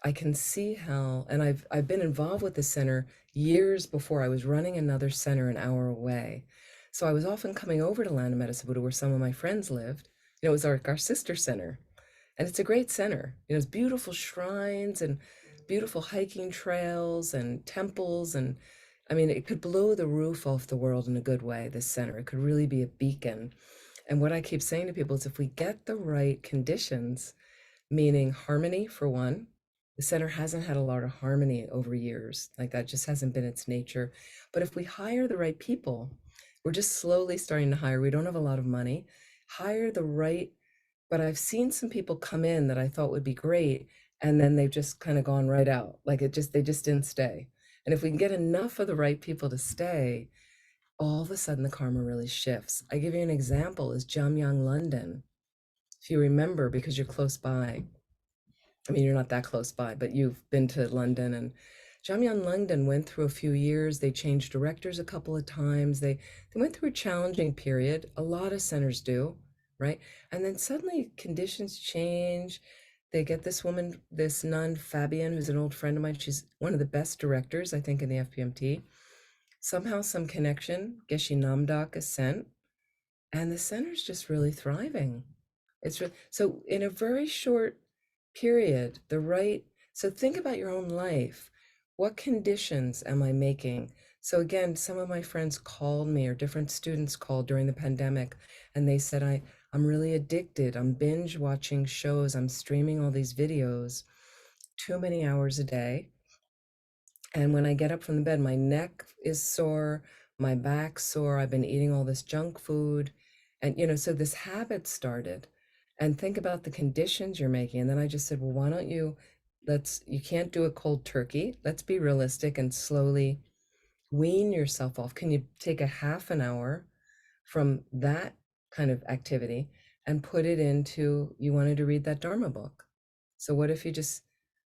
I can see how, and I've been involved with the center years before. I was running another center an hour away. So I was often coming over to Land of Medicine Buddha where some of my friends lived. It was our sister center. And it's a great center. It's beautiful shrines and beautiful hiking trails and temples, and I mean, it could blow the roof off the world in a good way, this center. It could really be a beacon. And what I keep saying to people is if we get the right conditions, meaning harmony for one, the center hasn't had a lot of harmony over years. Like that just hasn't been its nature. But if we hire the right people, we're just slowly starting to hire. We don't have a lot of money. Hire the right, but I've seen some people come in that I thought would be great, and then they've just kind of gone right out. Like they just didn't stay. And if we can get enough of the right people to stay, all of a sudden the karma really shifts. I give you an example is Jamyang, London. If you remember, because you're close by, I mean, you're not that close by, but you've been to London, and Jamyang London went through a few years. They changed directors a couple of times. They went through a challenging period. A lot of centers do, right? And then suddenly conditions change. They get this woman, this nun, Fabian, who's an old friend of mine. She's one of the best directors, I think, in the FPMT. Somehow, some connection, Geshe Namdak is sent, and the center's just really thriving. So in a very short period, so think about your own life. What conditions am I making? So again, some of my friends called me, or different students called during the pandemic, and they said, I'm really addicted. I'm binge watching shows. I'm streaming all these videos, too many hours a day. And when I get up from the bed, my neck is sore, my back's sore. I've been eating all this junk food. And, so this habit started. And think about the conditions you're making. And then I just said, well, why don't you can't do a cold turkey. Let's be realistic and slowly wean yourself off. Can you take a half an hour from that kind of activity and put it into, you wanted to read that Dharma book? So what if you just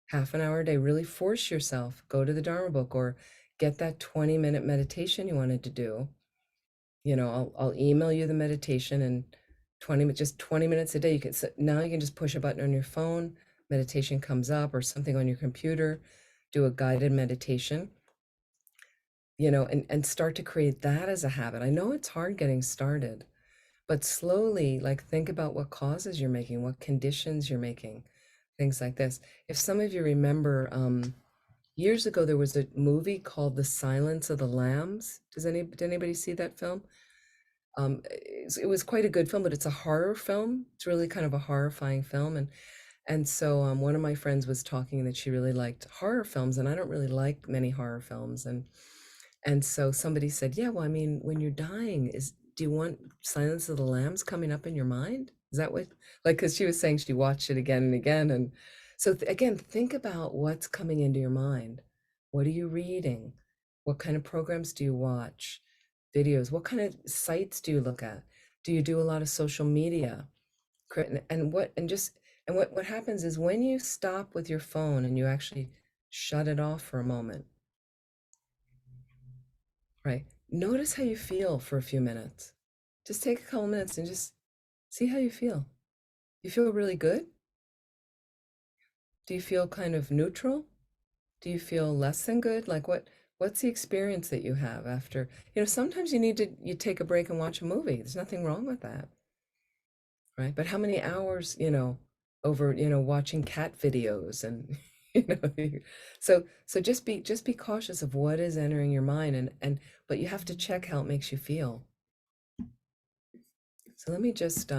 half an hour a day, really force yourself, go to the Dharma book, or get that 20-minute meditation you wanted to do. I'll email you the meditation, and just 20 minutes a day. Now you can just push a button on your phone, meditation comes up, or something on your computer, do a guided meditation, and start to create that as a habit. I know it's hard getting started, but slowly, like, think about what causes you're making, what conditions you're making, things like this. If some of you remember, years ago, there was a movie called The Silence of the Lambs. Did anybody see that film? It was quite a good film, but it's a horror film. It's really kind of a horrifying film. And so one of my friends was talking that she really liked horror films, and I don't really like many horror films. And so somebody said, yeah, well, I mean, when you're dying, do you want Silence of the Lambs coming up in your mind? Is that what, like, because she was saying she watched it again and again. And so again, think about what's coming into your mind. What are you reading? What kind of programs do you watch? Videos? What kind of sites do you look at? Do you do a lot of social media? And what happens is when you stop with your phone and you actually shut it off for a moment, right? Notice how you feel for a few minutes. Just take a couple minutes and just see how you feel. You feel really good? Do you feel kind of neutral? Do you feel less than good? Like what's the experience that you have after, sometimes you take a break and watch a movie. There's nothing wrong with that. Right? But how many hours, over, watching cat videos and so just be cautious of what is entering your mind, but you have to check how it makes you feel. So let me just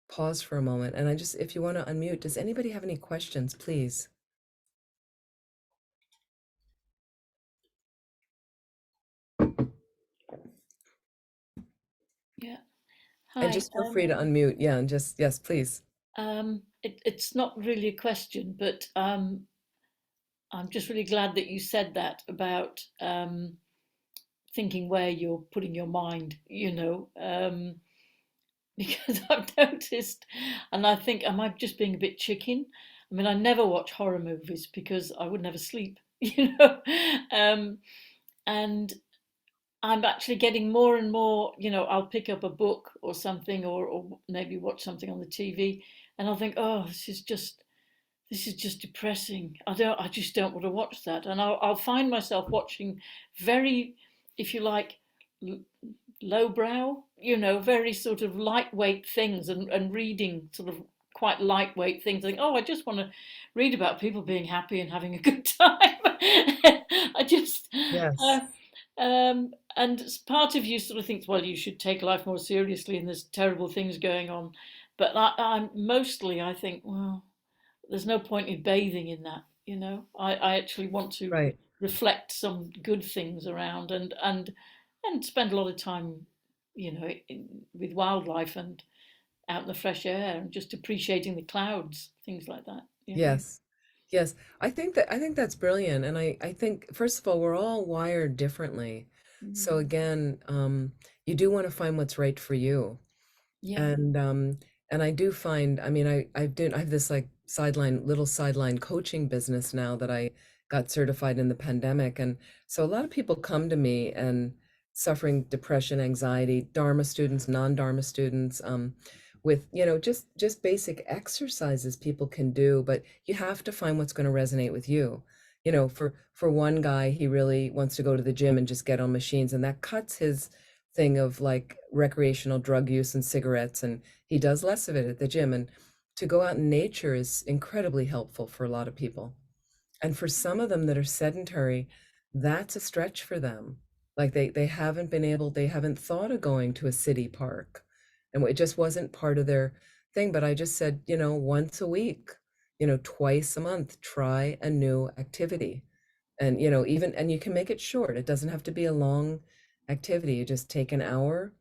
pause for a moment, and if you want to unmute, does anybody have any questions, please? Yeah. And Hi. just feel free to unmute. Yeah, and yes, please. It's not really a question, but I'm just really glad that you said that about thinking where you're putting your mind, because I've noticed, and I think, am I just being a bit chicken? I mean, I never watch horror movies because I would never sleep, and I'm actually getting more and more, I'll pick up a book or something, or maybe watch something on the TV, and I'll think, oh, this is just depressing. I just don't want to watch that. And I'll find myself watching very, if you like, lowbrow, very sort of lightweight things, and reading sort of quite lightweight things. Like, oh, I just want to read about people being happy and having a good time. I just, Yes. and part of you sort of thinks, well, you should take life more seriously, and there's terrible things going on. But I'm mostly, I think, well, there's no point in bathing in that. I actually want to Right. reflect some good things around, and spend a lot of time, with wildlife and out in the fresh air, and just appreciating the clouds, things like that. Yes. Yes. I think that's brilliant. And I think, first of all, we're all wired differently. So again, you do want to find what's right for you. Yeah. And I do find, I mean, I have this like little sideline coaching business now that I got certified in the pandemic. And so a lot of people come to me and suffering depression, anxiety, Dharma students, non-Dharma students, with, just basic exercises people can do, but you have to find what's going to resonate with you. For one guy, he really wants to go to the gym and just get on machines, and that cuts his thing of like recreational drug use and cigarettes, and he does less of it at the gym. And to go out in nature is incredibly helpful for a lot of people. And for some of them that are sedentary, that's a stretch for them. Like they haven't thought of going to a city park, and it just wasn't part of their thing. But I just said, once a week, twice a month, try a new activity. And and you can make it short. It doesn't have to be a long activity. You just take an hour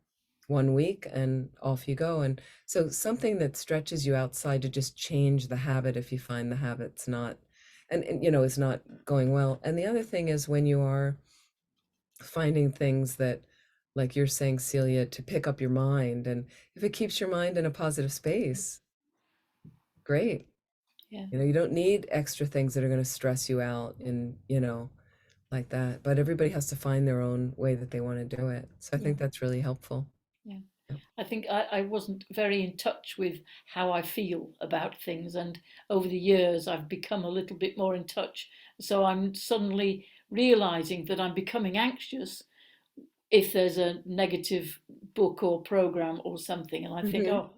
one week and off you go. And so something that stretches you outside to just change the habit if you find the habit's not, and is not going well. And the other thing is when you are finding things that, like you're saying, Celia, to pick up your mind, and if it keeps your mind in a positive space, great. Yeah. You don't need extra things that are going to stress you out and, like that. But everybody has to find their own way that they want to do it. So I think that's really helpful. Yeah. Yep. I think I wasn't very in touch with how I feel about things. And over the years, I've become a little bit more in touch. So I'm suddenly realizing that I'm becoming anxious if there's a negative book or program or something. And I think, Mhm.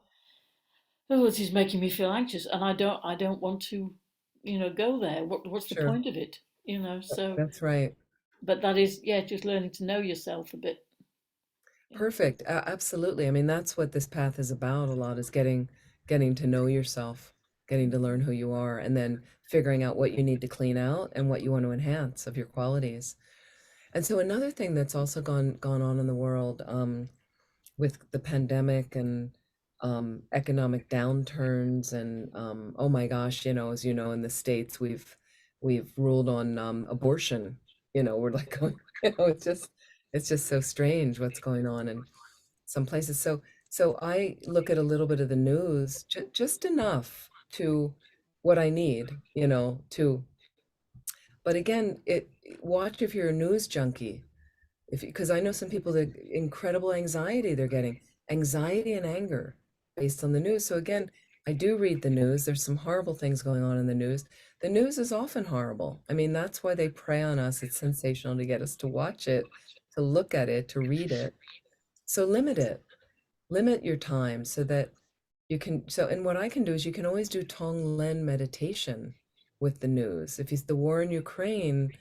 oh, this is making me feel anxious. And I don't want to, go there. What's the Sure. point of it? So, That's right. but that is, yeah, just learning to know yourself a bit. Yeah. Perfect. Absolutely. I mean, that's what this path is about a lot, is getting to know yourself, getting to learn who you are, and then figuring out what you need to clean out and what you want to enhance of your qualities. And so another thing that's also gone on in the world, with the pandemic and economic downturns, and oh my gosh, as you know, in the States, we've ruled on abortion. We're like going, it's just so strange what's going on in some places. So I look at a little bit of the news, just enough to what I need, to. But again, watch if you're a news junkie, if because I know some people that incredible anxiety they're getting, anxiety and anger based on the news. So again, I do read the news. There's some horrible things going on in the news. The news is often horrible. I mean, that's why they prey on us. It's sensational to get us to watch it, to look at it, to read it. So limit your time so that you can. So, and what I can do is you can always do Tonglen meditation with the news. If it's the war in Ukraine,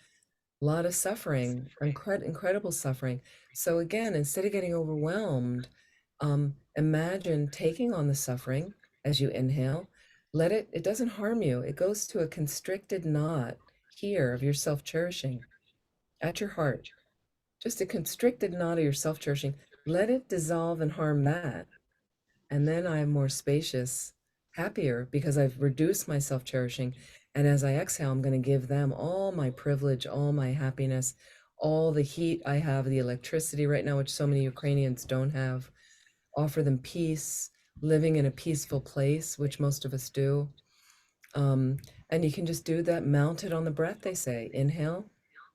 a lot of suffering, incredible suffering. So again, instead of getting overwhelmed, imagine taking on the suffering as you inhale. It doesn't harm you. It goes to a constricted knot here of your self-cherishing at your heart. Just a constricted knot of your self-cherishing. Let it dissolve and harm that. And then I'm more spacious, happier, because I've reduced my self-cherishing. And as I exhale, I'm going to give them all my privilege, all my happiness, all the heat I have, the electricity right now, which so many Ukrainians don't have. Offer them peace, living in a peaceful place, which most of us do. And you can just do that, mounted on the breath, they say. Inhale,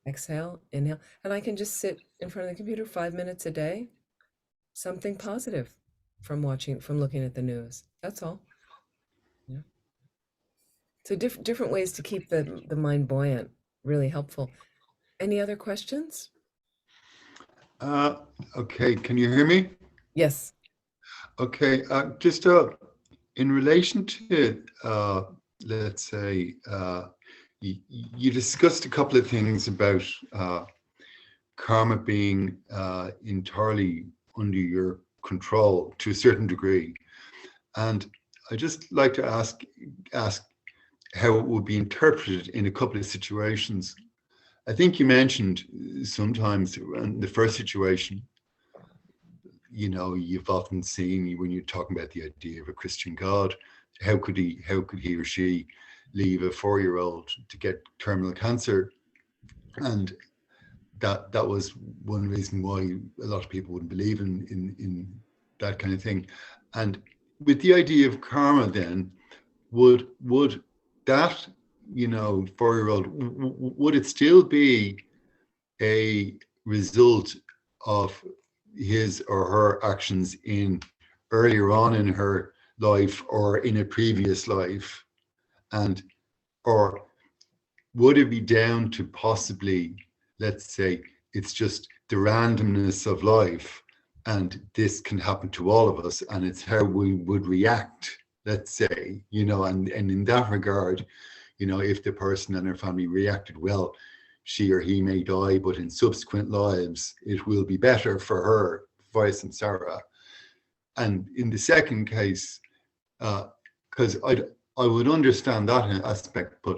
exhale, inhale. And I can just sit in front of the computer 5 minutes a day, something positive from looking at the news. That's all. Yeah. So different ways to keep the mind buoyant, really helpful. Any other questions? Okay, can you hear me? Yes. Okay, just in relation to, let's say, you discussed a couple of things about karma being entirely under your control to a certain degree. And I just like to ask how it would be interpreted in a couple of situations. I think you mentioned sometimes in the first situation, you've often seen when you're talking about the idea of a Christian God, how could he or she leave a 4-year-old to get terminal cancer? And that was one reason why a lot of people wouldn't believe in that kind of thing. And with the idea of karma, then would that, you know, 4-year-old, would it still be a result of his or her actions in earlier on in her life or in a previous life? And or would it be down to possibly, let's say, it's just the randomness of life, and this can happen to all of us, and it's how we would react, let's say, you know, and in that regard, you know, if the person and their family reacted well, she or he may die, but in subsequent lives, it will be better for her, vice and Sarah. And in the second case, because I would understand that aspect, but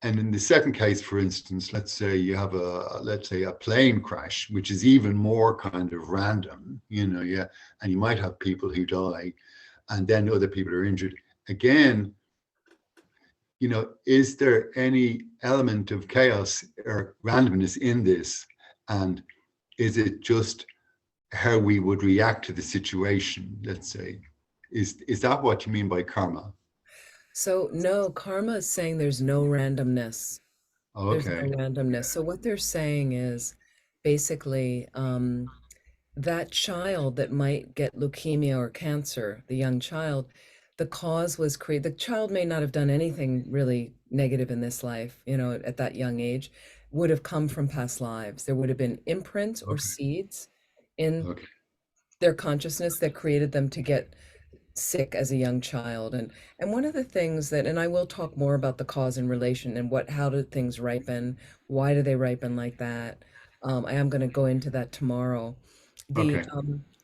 and in the second case, for instance, let's say you have a plane crash, which is even more kind of random, you know, yeah, and you might have people who die, and then other people are injured. Again, you know, is there any element of chaos or randomness in this, and is it just how we would react to the situation? Let's say, is that what you mean by karma? So no, karma is saying there's no randomness. Oh, There's no okay. randomness. So what they're saying is basically that child that might get leukemia or cancer, the young child, the cause was created. The child may not have done anything really negative in this life, you know, at that young age, would have come from past lives. There would have been imprints or Okay. seeds in Okay. their consciousness that created them to get sick as a young child. And one of the things that, and I will talk more about the cause and relation and how do things ripen, why do they ripen like that, I am going to go into that tomorrow. The Okay.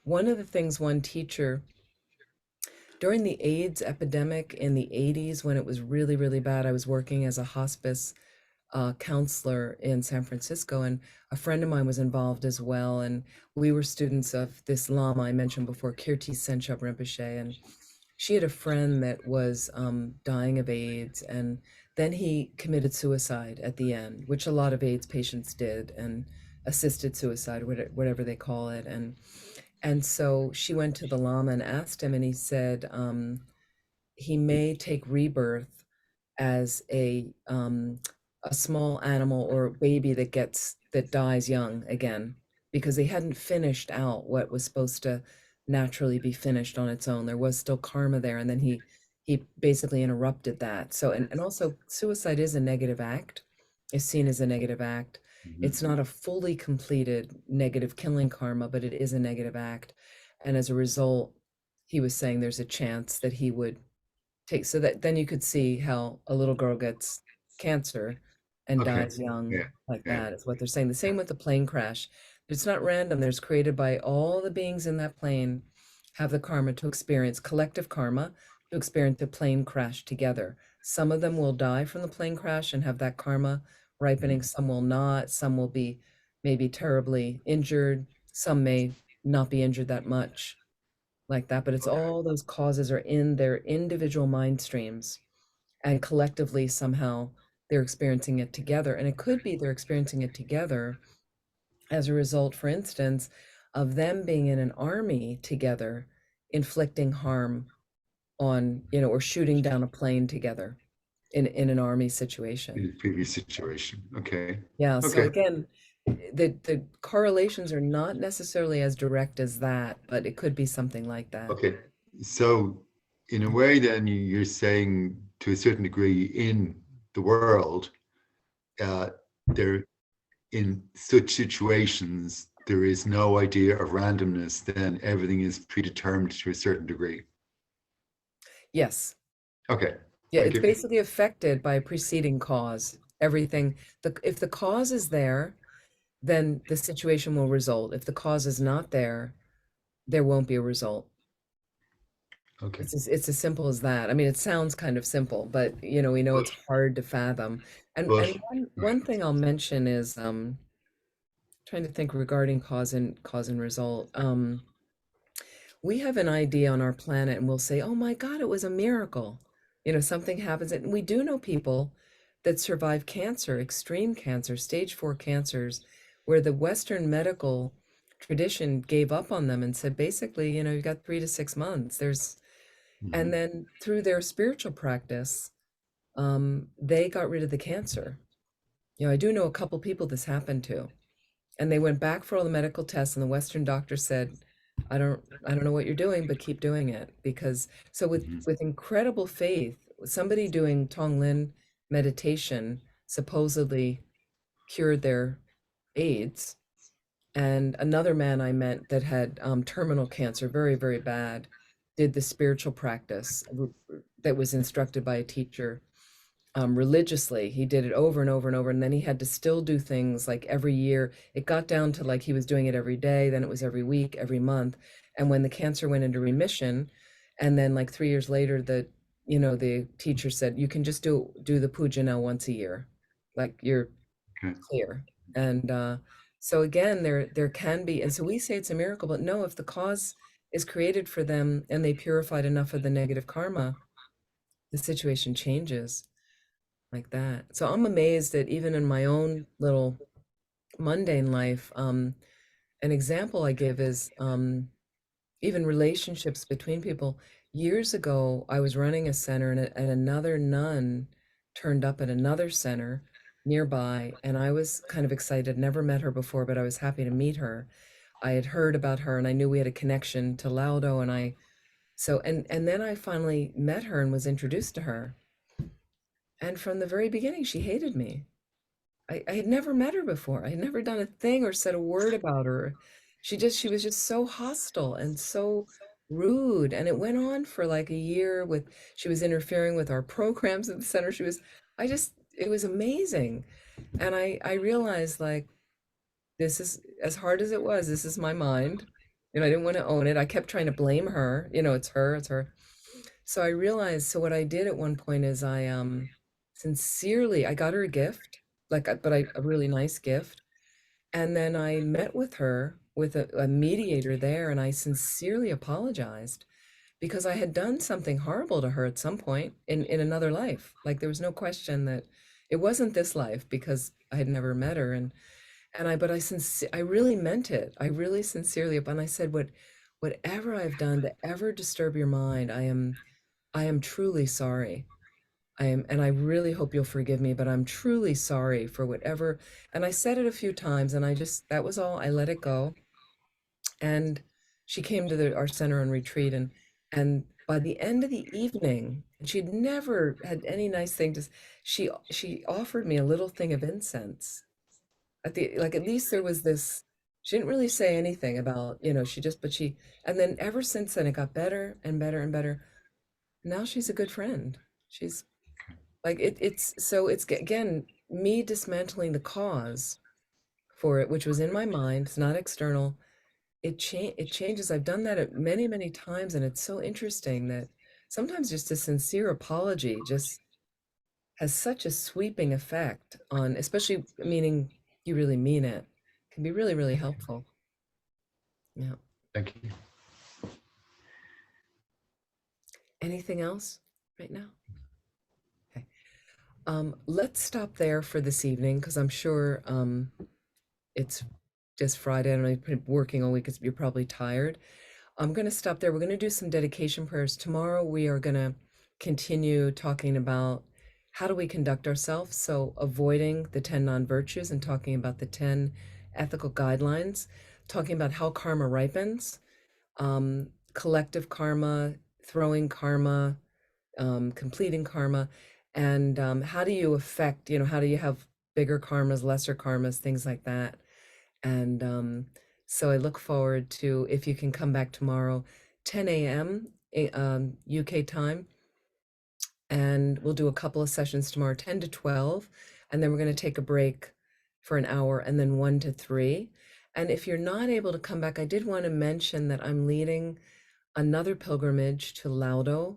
one of the things one teacher during the AIDS epidemic in the 80s, when it was really, really bad, I was working as a hospice counselor in San Francisco, and a friend of mine was involved as well. And we were students of this Lama I mentioned before, Kirti Senchab Rinpoche, and she had a friend that was dying of AIDS, and then he committed suicide at the end, which a lot of AIDS patients did, and assisted suicide, whatever they call it. And so she went to the Lama and asked him, and he said he may take rebirth as a small animal or baby that dies young again, because they hadn't finished out what was supposed to naturally be finished on its own. There was still karma there, and then he basically interrupted that. So and also suicide is a negative act, is seen as a negative act. It's not a fully completed negative killing karma, but it is a negative act. And as a result, he was saying there's a chance that he would take, so that then you could see how a little girl gets cancer and Okay. dies young Yeah. like Yeah. that, is what they're saying. The same with the plane crash. It's not random. There's created by all the beings in that plane have the karma to experience, collective karma to experience a plane crash together. Some of them will die from the plane crash and have that karma ripening. Some will not. Some will be maybe terribly injured. Some may not be injured that much like that, but it's Okay. all those causes are in their individual mind streams, and collectively somehow they're experiencing it together. And it could be they're experiencing it together as a result, for instance, of them being in an army together, inflicting harm on, you know, or shooting down a plane together in an army In situation. the previous situation. Okay. Yeah, so Okay. again, the correlations are not necessarily as direct as that, but it could be something like that. Okay. So in a way, then you're saying to a certain degree in the world, there in such situations, there is no idea of randomness, then everything is predetermined to a certain degree. Yes. Okay. Yeah, Thank it's you. basically affected by a preceding cause. Everything, if the cause is there, then the situation will result. If the cause is not there, there won't be a result. Okay. It's as simple as that. I mean, it sounds kind of simple, but you know, we know But, it's hard to fathom. And but one thing I'll mention is trying to think regarding cause and result. We have an idea on our planet and we'll say, oh my God, it was a miracle. You know, something happens. And we do know people that survive cancer, extreme cancer, stage 4 cancers, where the Western medical tradition gave up on them and said, basically, you know, you got 3 to 6 months. And then through their spiritual practice, they got rid of the cancer. You know, I do know a couple people this happened to, and they went back for all the medical tests, and the Western doctor said, I don't know what you're doing, but keep doing it. Because so with incredible faith, somebody doing Tonglen meditation supposedly cured their AIDS. And another man I met that had terminal cancer, very, very bad, did the spiritual practice that was instructed by a teacher religiously. He did it over and over and over. And then he had to still do things like every year. It got down to like he was doing it every day, then it was every week, every month. And when the cancer went into remission, and then like 3 years later, the teacher said, you can just do the puja now once a year. Like you're clear. And so again, there can be, and so we say it's a miracle, but no, if the cause is created for them and they purified enough of the negative karma, the situation changes like that. So I'm amazed that even in my own little mundane life, an example I give is even relationships between people. Years ago, I was running a center, and another nun turned up at another center nearby, and I was kind of excited. Never met her before, but I was happy to meet her. I had heard about her, and I knew we had a connection to Laudo, and then I finally met her and was introduced to her. And from the very beginning, she hated me. I had never met her before. I had never done a thing or said a word about her. She was just so hostile and so rude. And it went on for like a year she was interfering with our programs at the center. It was amazing. And I realized like, this is as hard as it was, this is my mind. I didn't want to own it. I kept trying to blame her. It's her. So I realized, so what I did at one point is I sincerely, I got her a gift, a really nice gift. And then I met with her with a mediator there, and I sincerely apologized because I had done something horrible to her at some point in another life. Like there was no question that it wasn't this life because I had never met her. I really meant it. I really sincerely, and I said, whatever I've done to ever disturb your mind, I am truly sorry. And I really hope you'll forgive me, but I'm truly sorry for whatever. And I said it a few times, and that was all. I let it go. And she came to our center on retreat, and by the end of the evening, and she'd never had any nice thing she offered me a little thing of incense. At least there was this. She didn't really say anything about, and then ever since then it got better and better and better. Now she's a good friend. She's like it's again me dismantling the cause for it, which was in my mind. It's not external. It changes. I've done that many, many times, and it's so interesting that sometimes just a sincere apology just has such a sweeping effect on, especially meaning you really mean it, can be really, really helpful. Yeah. Thank you. Anything else right now? Okay. Let's stop there for this evening because I'm sure it's just Friday and I've been working all week. You're probably tired. I'm going to stop there. We're going to do some dedication prayers. Tomorrow we are going to continue talking about how do we conduct ourselves. So avoiding the 10 non-virtues and talking about the 10 ethical guidelines, talking about how karma ripens, collective karma, throwing karma, completing karma, and how do you affect, how do you have bigger karmas, lesser karmas, things like that. And so I look forward to, if you can come back tomorrow, 10 a.m. UK time, and we'll do a couple of sessions tomorrow, 10 to 12, and then we're going to take a break for an hour, and then 1 to 3. And if you're not able to come back, I did want to mention that I'm leading another pilgrimage to Laudo,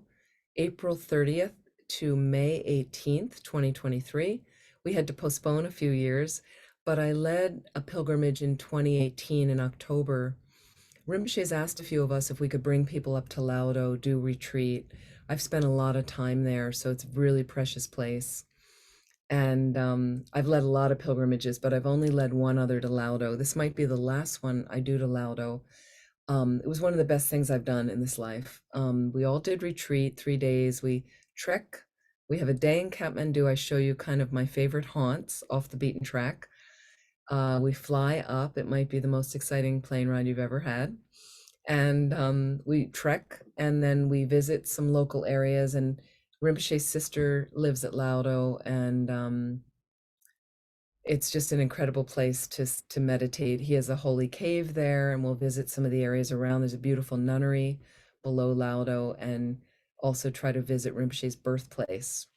April 30th to May 18th, 2023. We had to postpone a few years, but I led a pilgrimage in 2018 in October. Rinpoche's asked a few of us if we could bring people up to Laudo, do retreat. I've spent a lot of time there, so it's a really precious place. And I've led a lot of pilgrimages, but I've only led one other to Laudo. This might be the last one I do to Laudo. It was one of the best things I've done in this life. We all did retreat, 3 days. We trek. We have a day in Kathmandu. I show you kind of my favorite haunts off the beaten track. We fly up. It might be the most exciting plane ride you've ever had. And we trek, and then we visit some local areas. And Rinpoche's sister lives at Laudo, and it's just an incredible place to meditate. He has a holy cave there, and we'll visit some of the areas around. There's a beautiful nunnery below Laudo, and also try to visit Rinpoche's birthplace,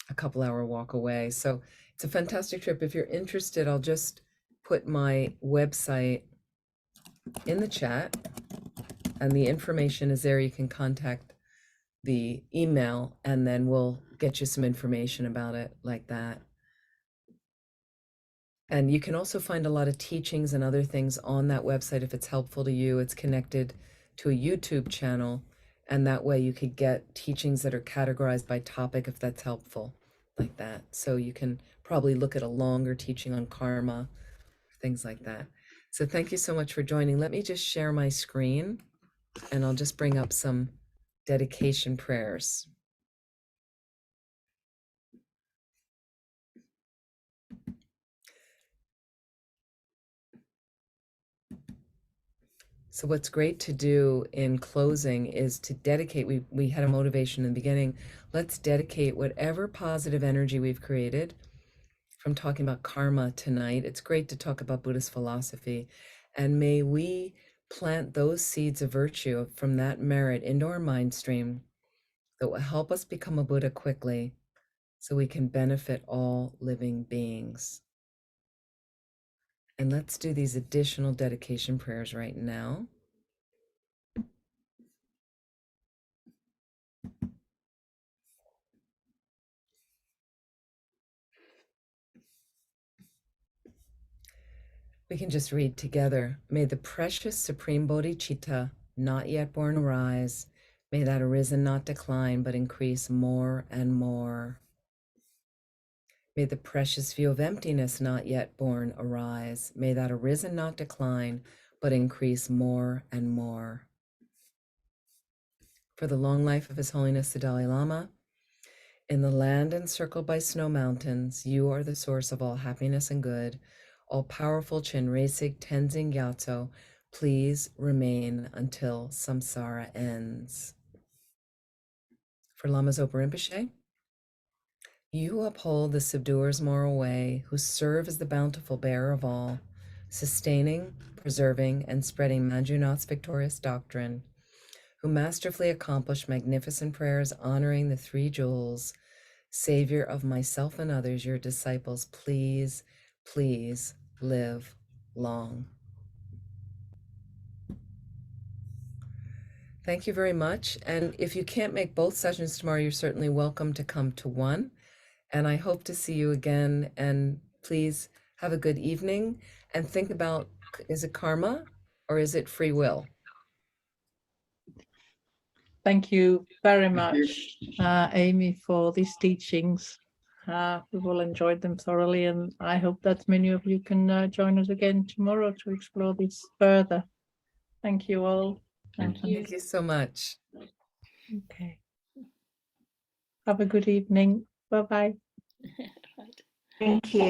a couple-hour walk away. So it's a fantastic trip. If you're interested, I'll just put my website in the chat, and the information is there. You can contact the email, and then we'll get you some information about it like that. And you can also find a lot of teachings and other things on that website if it's helpful to you. It's connected to a YouTube channel, and that way you could get teachings that are categorized by topic if that's helpful, like that. So you can probably look at a longer teaching on karma, things like that. So thank you so much for joining. Let me just share my screen, and I'll just bring up some dedication prayers. So what's great to do in closing is to dedicate, we had a motivation in the beginning, let's dedicate whatever positive energy we've created from talking about karma tonight. It's great to talk about Buddhist philosophy, and may we plant those seeds of virtue from that merit into our mind stream that will help us become a Buddha quickly, so we can benefit all living beings. And let's do these additional dedication prayers right now. We can just read together. May the precious Supreme Bodhicitta, not yet born, arise. May that arisen not decline, but increase more and more. May the precious view of emptiness, not yet born, arise. May that arisen not decline, but increase more and more. For the long life of His Holiness the Dalai Lama, in the land encircled by snow mountains, you are the source of all happiness and good. All-powerful Chenrezig Tenzing Gyatso, please remain until samsara ends. For Lama Zopa Rinpoche, you uphold the subduer's moral way, who serve as the bountiful bearer of all, sustaining, preserving, and spreading Manjunath's victorious doctrine, who masterfully accomplish magnificent prayers honoring the three jewels, Savior of myself and others, your disciples, please, please live long. Thank you very much. And if you can't make both sessions tomorrow, you're certainly welcome to come to one. And I hope to see you again. And please have a good evening and think about, is it karma or is it free will? Thank you very Thank you. much, Amy, for these teachings. We've all enjoyed them thoroughly, and I hope that many of you can join us again tomorrow to explore this further. Thank you all. Thank Thank you so much. Okay. Have a good evening. Bye-bye. Right. Thank you.